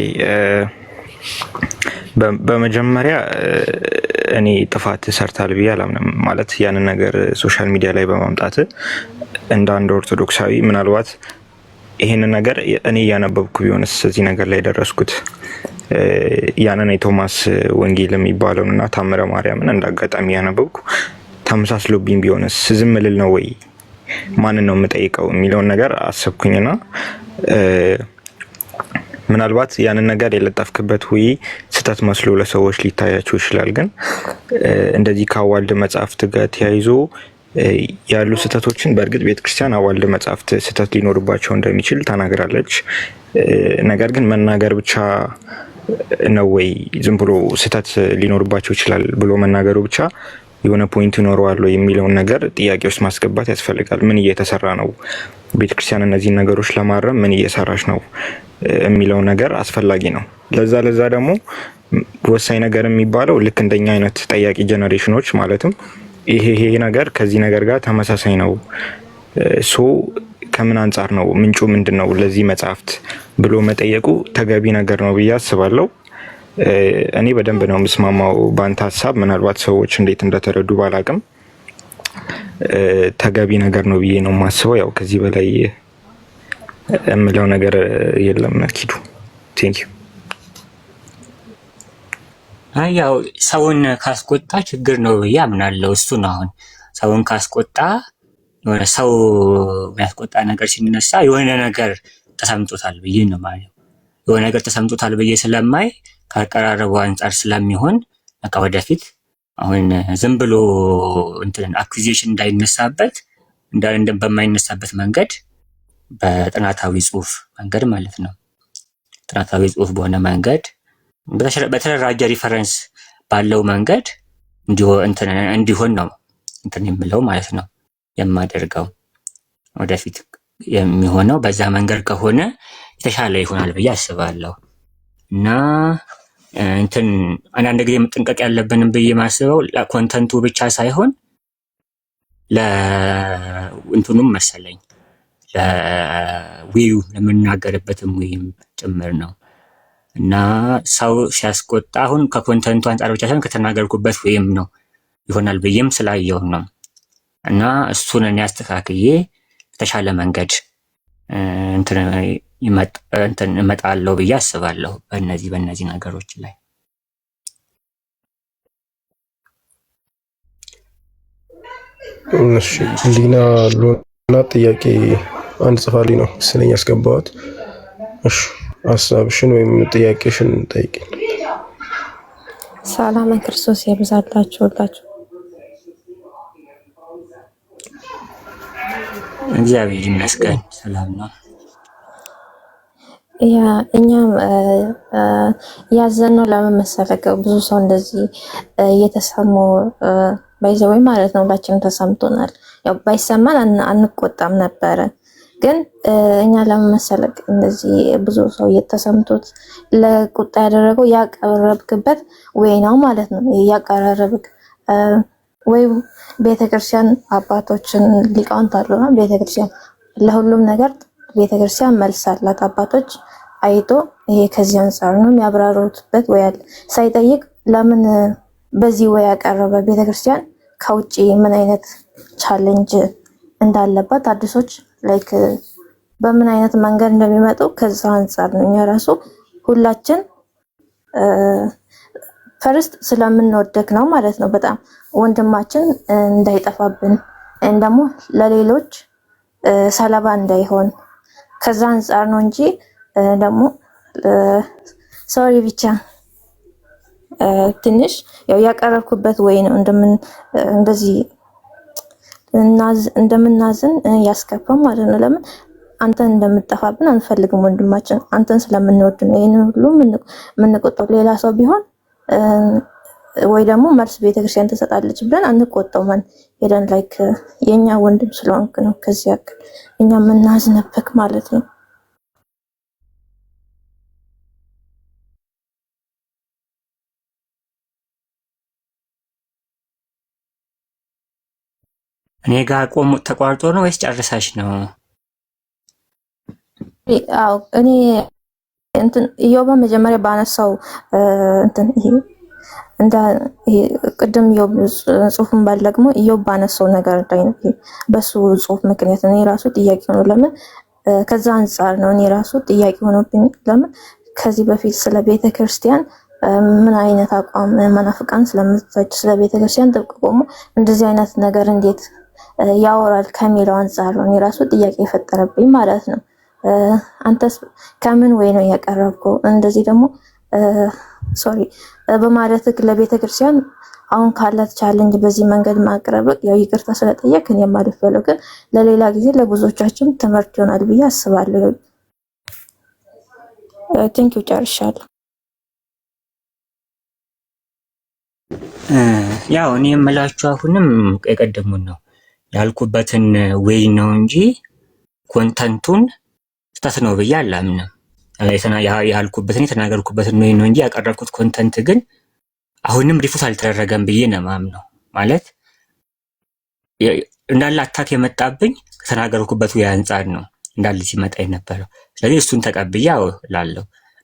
በመጀመሪያ እኔ ጥፋት ሰርታል ብዬ አላምንም። ማለት ያንን ነገር ሶሻል ሚዲያ ላይ በማምጣት እንደ አንድ ኦርቶዶክሳዊ ምናልባት ይሄንን ነገር እኔ እያነበብኩ ቢሆንስ እዚህ ነገር ላይ ደረስኩት ያንን የቶማስ ወንጌል የሚባለውን እና ታምረ ማርያምን እንዳጋጣሚ ያነበብኩ ተመሳስሎብኝ ቢሆንስ ዝም ልል ነው ወይ ማንን ነው የምጠይቀው የሚለውን ነገር አሰብኩኝና ምናልባት ያንን ነገር የለጠፍክበት ወይ ስተት መስሎ ለሰዎች ሊታያቸው ይችላል። ግን እንደዚህ ከአዋልድ መጽሐፍት ጋር ተያይዞ ያሉ ስተቶችን በእርግጥ ቤተክርስቲያን አዋልድ መጽሐፍት ስተት ሊኖርባቸው እንደሚችል ተናግራለች። ነገር ግን መናገር ብቻ ነው ወይ ዝም ብሎ ስተት ሊኖርባቸው ይችላል ብሎ መናገሩ ብቻ የሆነ ፖይንት ይኖረዋል የሚለውን ነገር ጥያቄ ውስጥ ማስገባት ያስፈልጋል። ምን እየተሰራ ነው? ቤተክርስቲያን እነዚህን ነገሮች ለማረም ምን እየሰራች ነው የሚለው ነገር አስፈላጊ ነው። ለዛ ደግሞ ወሳኝ ነገር የሚባለው ልክ እንደኛ አይነት ጠያቂ ጀነሬሽኖች ማለትም ይሄ ነገር ከዚህ ነገር ጋር ተመሳሳይ ነው ሶ ከምን አንጻር ነው ምንጩ ምንድነው ለዚህ መጽሐፍት ብሎ መጠየቁ ተገቢ ነገር ነው ብዬ አስባለሁ። እኔ በደንብ ነው የምስማማው ባንተ ሀሳብ። ምናልባት ሰዎች እንዴት እንደተረዱ ባላቅም ተገቢ ነገር ነው ብዬ ነው የማስበው። ያው ከዚህ በላይ የምለው ነገር የለም። ኪዱ ቴንክ ዩ። ያው ሰውን ካስቆጣ ችግር ነው ብዬ አምናለሁ። እሱ ነው አሁን ሰውን ካስቆጣ የሆነ ሰው የሚያስቆጣ ነገር ሲነሳ የሆነ ነገር ተሰምቶታል ብዬ ነው ማለት ነው። የሆነ ነገር ተሰምቶታል ብዬ ስለማይ ከአቀራረቡ አንጻር ስለሚሆን በቃ ወደፊት አሁን ዝም ብሎ እንትን አኩዚሽን እንዳይነሳበት በማይነሳበት መንገድ በጥናታዊ ጽሁፍ መንገድ ማለት ነው። ጥናታዊ ጽሁፍ በሆነ መንገድ በተደራጀ ሪፈረንስ ባለው መንገድ እንዲሆን ነው እንትን የምለው ማለት ነው የማደርገው። ወደፊት የሚሆነው በዛ መንገድ ከሆነ የተሻለ ይሆናል ብዬ አስባለሁ። እና አንዳንድ ጊዜ መጠንቀቅ ያለብንም ብዬ ማስበው ለኮንተንቱ ብቻ ሳይሆን ለእንትኑም መሰለኝ ለዊው ለምናገርበትም ወይም ጭምር ነው። እና ሰው ሲያስቆጣ አሁን ከኮንተንቱ አንጻር ብቻ ሳይሆን ከተናገርኩበት ወይም ነው ይሆናል ብዬም ስላየው ነው። እና እሱን እኔ አስተካክዬ የተሻለ መንገድ እመጣለሁ ብዬ አስባለሁ በእነዚህ ነገሮች ላይ። እሺ ሊና ሎና ጥያቄ አንድ ጽፋልኝ ነው ስለኝ ያስገባዋት። እሺ ሀሳብሽን ወይም ጥያቄሽን ጠይቂ። ሰላም ክርስቶስ ይብዛላችሁ ሁላችሁ። እግዚአብሔር ይመስገን ሰላም ነው። እኛም ያዘነው ለምን መሰለህ? ብዙ ሰው እንደዚህ እየተሰሙ ባይዘወይ ማለት ነው። ሁላችንም ተሰምቶናል። ያው ባይሰማን አንቆጣም ነበረ። ግን እኛ ለምን መሰለህ እንደዚህ ብዙ ሰው እየተሰምቶት ለቁጣ ያደረገው ያቀረብክበት ወይ ነው ማለት ነው። ያቀራረብክ ወይ ቤተክርስቲያን አባቶችን ሊቃውንት አሉና ቤተክርስቲያን ለሁሉም ነገር ቤተክርስቲያን መልስ አላት። አባቶች አይቶ ይሄ ከዚህ አንፃር ነው የሚያብራሩትበት ወይ አለ። ሳይጠይቅ ለምን በዚህ ወይ ያቀረበ ቤተክርስቲያን ከውጪ ምን አይነት ቻሌንጅ እንዳለባት አዲሶች ላይክ በምን አይነት መንገድ እንደሚመጡ ከዛ አንፃር ነው። እኛ ራሱ ሁላችን ፈርስት ስለምንወደክ ነው ማለት ነው። በጣም ወንድማችን እንዳይጠፋብን ደግሞ ለሌሎች ሰለባ እንዳይሆን ከዛ አንፃር ነው እንጂ ደግሞ ሶሪ ብቻ ትንሽ ያው ያቀረብኩበት ወይ ነው እንደዚህ እንደምናዝን ያስከፋም ማለት ነው። ለምን አንተን እንደምጠፋብን አንፈልግም ወንድማችን፣ አንተን ስለምንወድ ነው ይሄንን ሁሉ የምንቆጣው። ሌላ ሰው ቢሆን ወይ ደግሞ መልስ ቤተክርስቲያን ትሰጣለች ብለን አንቆጣው። ማን ሄደን ላይክ የኛ ወንድም ስለሆንክ ነው ከዚህ ያክል እኛ የምናዝንብክ ማለት ነው። እኔ ጋር ቆሞ ተቋርጦ ነው ወይስ ጨርሳሽ ነው? አዎ እኔ ኢዮብ መጀመሪያ ባነሳው ይሄ ቅድም ኢዮብ ጽሁፍን ባልደግሞ ኢዮብ ባነሳው ነገር ላይ ነው። በሱ ጽሁፍ ምክንያት ነው የራሱ ጥያቄ ነው። ለምን ከዛ አንፃር ነው እኔ ራሱ ጥያቄ ሆኖብኝ። ለምን ከዚህ በፊት ስለ ቤተክርስቲያን ምን አይነት አቋም መናፍቃን ስለምትተች ስለ ቤተክርስቲያን ጥብቅ ቆሞ እንደዚህ አይነት ነገር እንዴት ያወራል ከሚለው አንፃር ነው የራሱ ጥያቄ የፈጠረብኝ ማለት ነው። አንተስ ከምን ወይ ነው ያቀረብከው? እንደዚህ ደግሞ ሶሪ በማለትክ ለቤተክርስቲያን አሁን ካላት ቻሌንጅ በዚህ መንገድ ማቅረብ ያው ይቅርታ ስለጠየቅ እኔ ማለት ፈለገ ለሌላ ጊዜ ለብዙዎቻችን ትምህርት ይሆናል ብዬ አስባለሁ። ቴንክ ዩ ጨርሻለሁ። ያው እኔ የምላችሁ አሁንም የቀደሙን ነው ያልኩበትን ወይ ነው እንጂ ኮንተንቱን ስህተት ነው ብዬ አላምንም። ያልኩበትን የተናገርኩበትን ወይ ነው እንጂ ያቀረብኩት ኮንተንት ግን አሁንም ሪፉት አልተደረገም ብዬ ነው የማምነው። ማለት እንዳለ አታክ የመጣብኝ ከተናገርኩበት ወይ አንፃር ነው እንዳለ ሲመጣ የነበረው። ስለዚህ እሱን ተቀብዬ እላለሁ።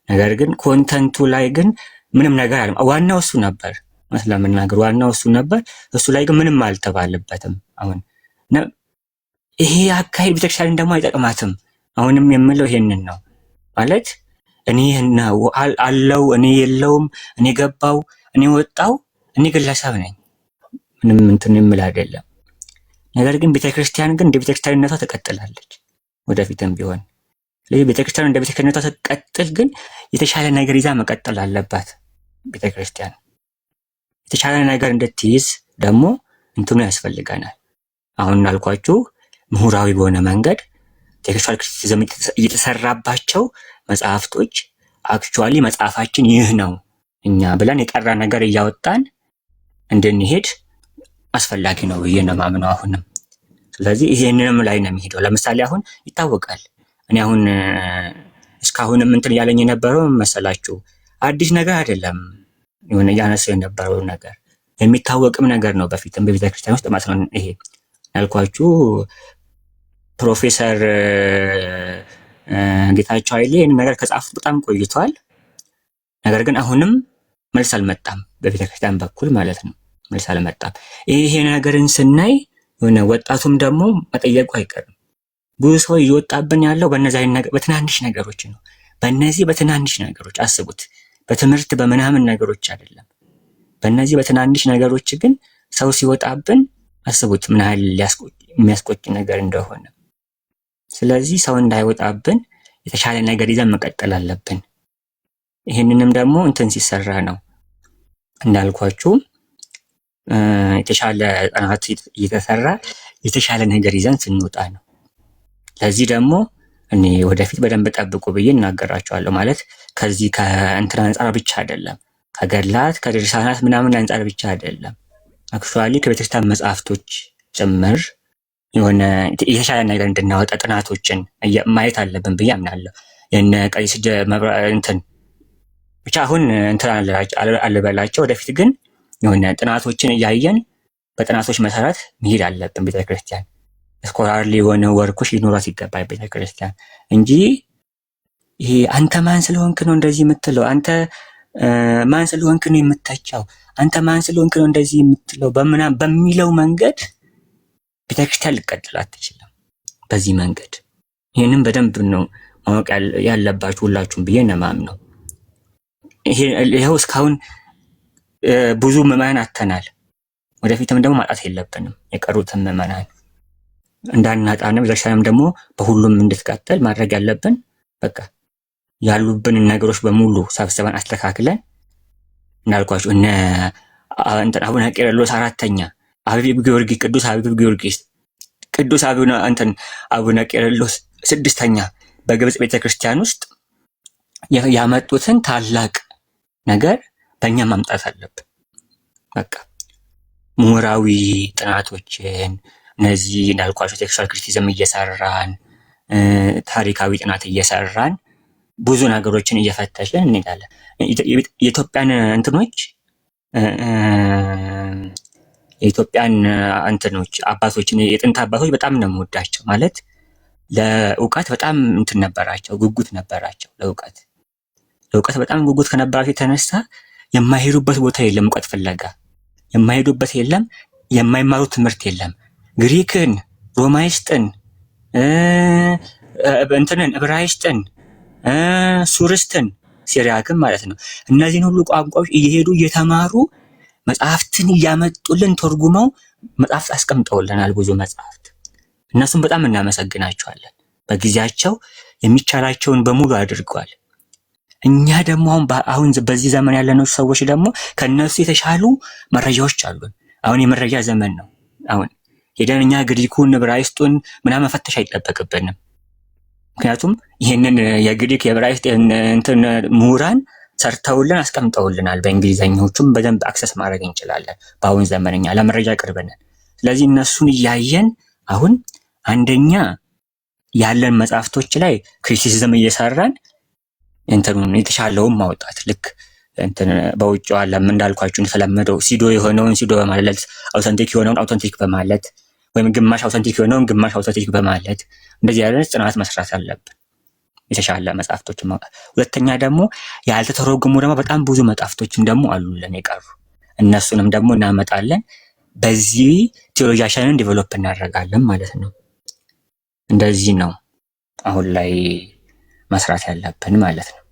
ነገር ግን ኮንተንቱ ላይ ግን ምንም ነገር አለ። ዋናው እሱ ነበር ስለምናገር ዋናው እሱ ነበር። እሱ ላይ ግን ምንም አልተባለበትም። አሁን ይሄ አካሄድ ቤተክርስቲያን ደግሞ አይጠቅማትም። አሁንም የምለው ይሄንን ነው። ማለት እኔ አለው እኔ የለውም እኔ ገባው እኔ ወጣው እኔ ግለሰብ ነኝ። ምንም እንትን የምል አይደለም። ነገር ግን ቤተክርስቲያን ግን እንደ ቤተክርስቲያንነቷ ትቀጥላለች ወደፊትም ቢሆን። ስለዚህ ቤተክርስቲያን እንደ ቤተክርስቲያንነቷ ትቀጥል፣ ግን የተሻለ ነገር ይዛ መቀጠል አለባት። ቤተክርስቲያን የተሻለ ነገር እንድትይዝ ደግሞ እንትኑ ያስፈልገናል። አሁን አልኳችሁ ምሁራዊ በሆነ መንገድ ቴክስቹዋል ክሪቲሲዝም እየተሰራባቸው መጽሐፍቶች አክቹዋሊ መጽሐፋችን ይህ ነው እኛ ብለን የቀራ ነገር እያወጣን እንድንሄድ አስፈላጊ ነው ብዬ ነው የማምነው አሁንም። ስለዚህ ይሄንንም ላይ ነው የሚሄደው። ለምሳሌ አሁን ይታወቃል። እኔ አሁን እስካሁንም እንትን ያለኝ የነበረው መሰላችሁ አዲስ ነገር አይደለም። የሆነ ያነሰው የነበረው ነገር የሚታወቅም ነገር ነው በፊትም በቤተክርስቲያን ውስጥ ማለት ነው። ይሄ ያልኳችሁ ፕሮፌሰር ጌታቸው ኃይሌ ይህን ነገር ከጻፉት በጣም ቆይቷል። ነገር ግን አሁንም መልስ አልመጣም በቤተክርስቲያን በኩል ማለት ነው። መልስ አልመጣም። ይሄ ነገርን ስናይ የሆነ ወጣቱም ደግሞ መጠየቁ አይቀርም። ብዙ ሰው እየወጣብን ያለው በትናንሽ ነገሮች ነው። በእነዚህ በትናንሽ ነገሮች አስቡት። በትምህርት በምናምን ነገሮች አይደለም። በእነዚህ በትናንሽ ነገሮች ግን ሰው ሲወጣብን አስቡት ምን ያህል የሚያስቆጭ ነገር እንደሆነ። ስለዚህ ሰው እንዳይወጣብን የተሻለ ነገር ይዘን መቀጠል አለብን። ይህንንም ደግሞ እንትን ሲሰራ ነው እንዳልኳችሁ የተሻለ ጥናት እየተሰራ የተሻለ ነገር ይዘን ስንወጣ ነው። ለዚህ ደግሞ እኔ ወደፊት በደንብ ጠብቁ ብዬ እናገራቸዋለሁ። ማለት ከዚህ ከእንትን አንጻር ብቻ አይደለም፣ ከገድላት ከድርሳናት ምናምን አንጻር ብቻ አይደለም። አክቹዋሊ ከቤተክርስቲያን መጽሐፍቶች ጭምር የሆነ የተሻለ ነገር እንድናወጣ ጥናቶችን ማየት አለብን ብዬ አምናለሁ። የነ ቀሲስ እንትን ብቻ አሁን እንትን አልበላቸው። ወደፊት ግን የሆነ ጥናቶችን እያየን በጥናቶች መሰረት መሄድ አለብን። ቤተክርስቲያን ስኮላርሊ የሆነ ወርኮች ሊኖራት ይገባል ቤተክርስቲያን እንጂ ይሄ አንተ ማን ስለሆንክ ነው እንደዚህ የምትለው፣ አንተ ማን ስለሆንክ ነው የምትተቻው፣ አንተ ማን ስለሆንክ ነው እንደዚህ የምትለው በሚለው መንገድ ቤተክርስቲያን ልትቀጥል አትችልም። በዚህ መንገድ ይህንም በደንብ ነው ማወቅ ያለባችሁ ሁላችሁም ብዬ ነው የማምነው። ይኸው እስካሁን ብዙ ምዕመናን አጥተናል። ወደፊትም ደግሞ ማጣት የለብንም። የቀሩትን ምዕመናን እንዳናጣንም ቤተክርስቲያንም ደግሞ በሁሉም እንድትቀጥል ማድረግ ያለብን በቃ ያሉብንን ነገሮች በሙሉ ሰብስበን አስተካክለን እንዳልኳችሁ እነ አቡነ ቄርሎስ አራተኛ፣ ቅዱስ አቢብ ጊዮርጊስ፣ ቅዱስ አቡነ ቄርሎስ ስድስተኛ በግብጽ ቤተክርስቲያን ውስጥ ያመጡትን ታላቅ ነገር በእኛ ማምጣት አለብን። በቃ ምሁራዊ ጥናቶችን እነዚህ እንዳልኳቸው ቴክስቹዋል ክሪቲሲዝም እየሰራን ታሪካዊ ጥናት እየሰራን ብዙ ነገሮችን እየፈተሽን እንሄዳለን። የኢትዮጵያን እንትኖች አባቶችን የጥንት አባቶች በጣም ነው የምወዳቸው። ማለት ለእውቀት በጣም እንትን ነበራቸው፣ ጉጉት ነበራቸው። ለእውቀት በጣም ጉጉት ከነበራቸው የተነሳ የማይሄዱበት ቦታ የለም። እውቀት ፍለጋ የማይሄዱበት የለም። የማይማሩት ትምህርት የለም። ግሪክን፣ ሮማይስጥን፣ ዕብራይስጥን፣ ሱርስትን፣ ሲሪያክን ማለት ነው። እነዚህን ሁሉ ቋንቋዎች እየሄዱ እየተማሩ መጽሐፍትን እያመጡልን ተርጉመው መጽሐፍት አስቀምጠውልናል። ብዙ መጽሐፍት እነሱም በጣም እናመሰግናቸዋለን። በጊዜያቸው የሚቻላቸውን በሙሉ አድርገዋል። እኛ ደግሞ አሁን በዚህ ዘመን ያለነው ሰዎች ደግሞ ከነሱ የተሻሉ መረጃዎች አሉን። አሁን የመረጃ ዘመን ነው። አሁን ሄደን እኛ ግሪኩን ዕብራይስጡን ምናምን መፈተሽ አይጠበቅብንም። ምክንያቱም ይህንን የግሪክ የዕብራይስጥ እንትን ምሁራን ሰርተውልን አስቀምጠውልናል። በእንግሊዘኞቹም በደንብ አክሰስ ማድረግ እንችላለን። በአሁን ዘመንኛ ለመረጃ ቅርብ ነን። ስለዚህ እነሱን እያየን አሁን አንደኛ ያለን መጽሐፍቶች ላይ ክሪቲሲዝም እየሰራን እንትኑን የተሻለውን ማውጣት ልክ እንትን በውጭ ዓለም እንዳልኳችሁ የተለመደው ሲዶ የሆነውን ሲዶ በማለት አውተንቲክ የሆነውን አውተንቲክ በማለት ወይም ግማሽ አውተንቲክ የሆነውን ግማሽ አውተንቲክ በማለት እንደዚህ ያለ ጥናት መስራት አለብን። የተሻለ መጽሐፍቶችን ማውጣት። ሁለተኛ ደግሞ ያልተተረጎሙ ደግሞ በጣም ብዙ መጽሐፍቶችን ደግሞ አሉልን የቀሩ፣ እነሱንም ደግሞ እናመጣለን። በዚህ ቴዎሎጂያችንን ዲቨሎፕ እናደርጋለን ማለት ነው። እንደዚህ ነው አሁን ላይ መስራት ያለብን ማለት ነው።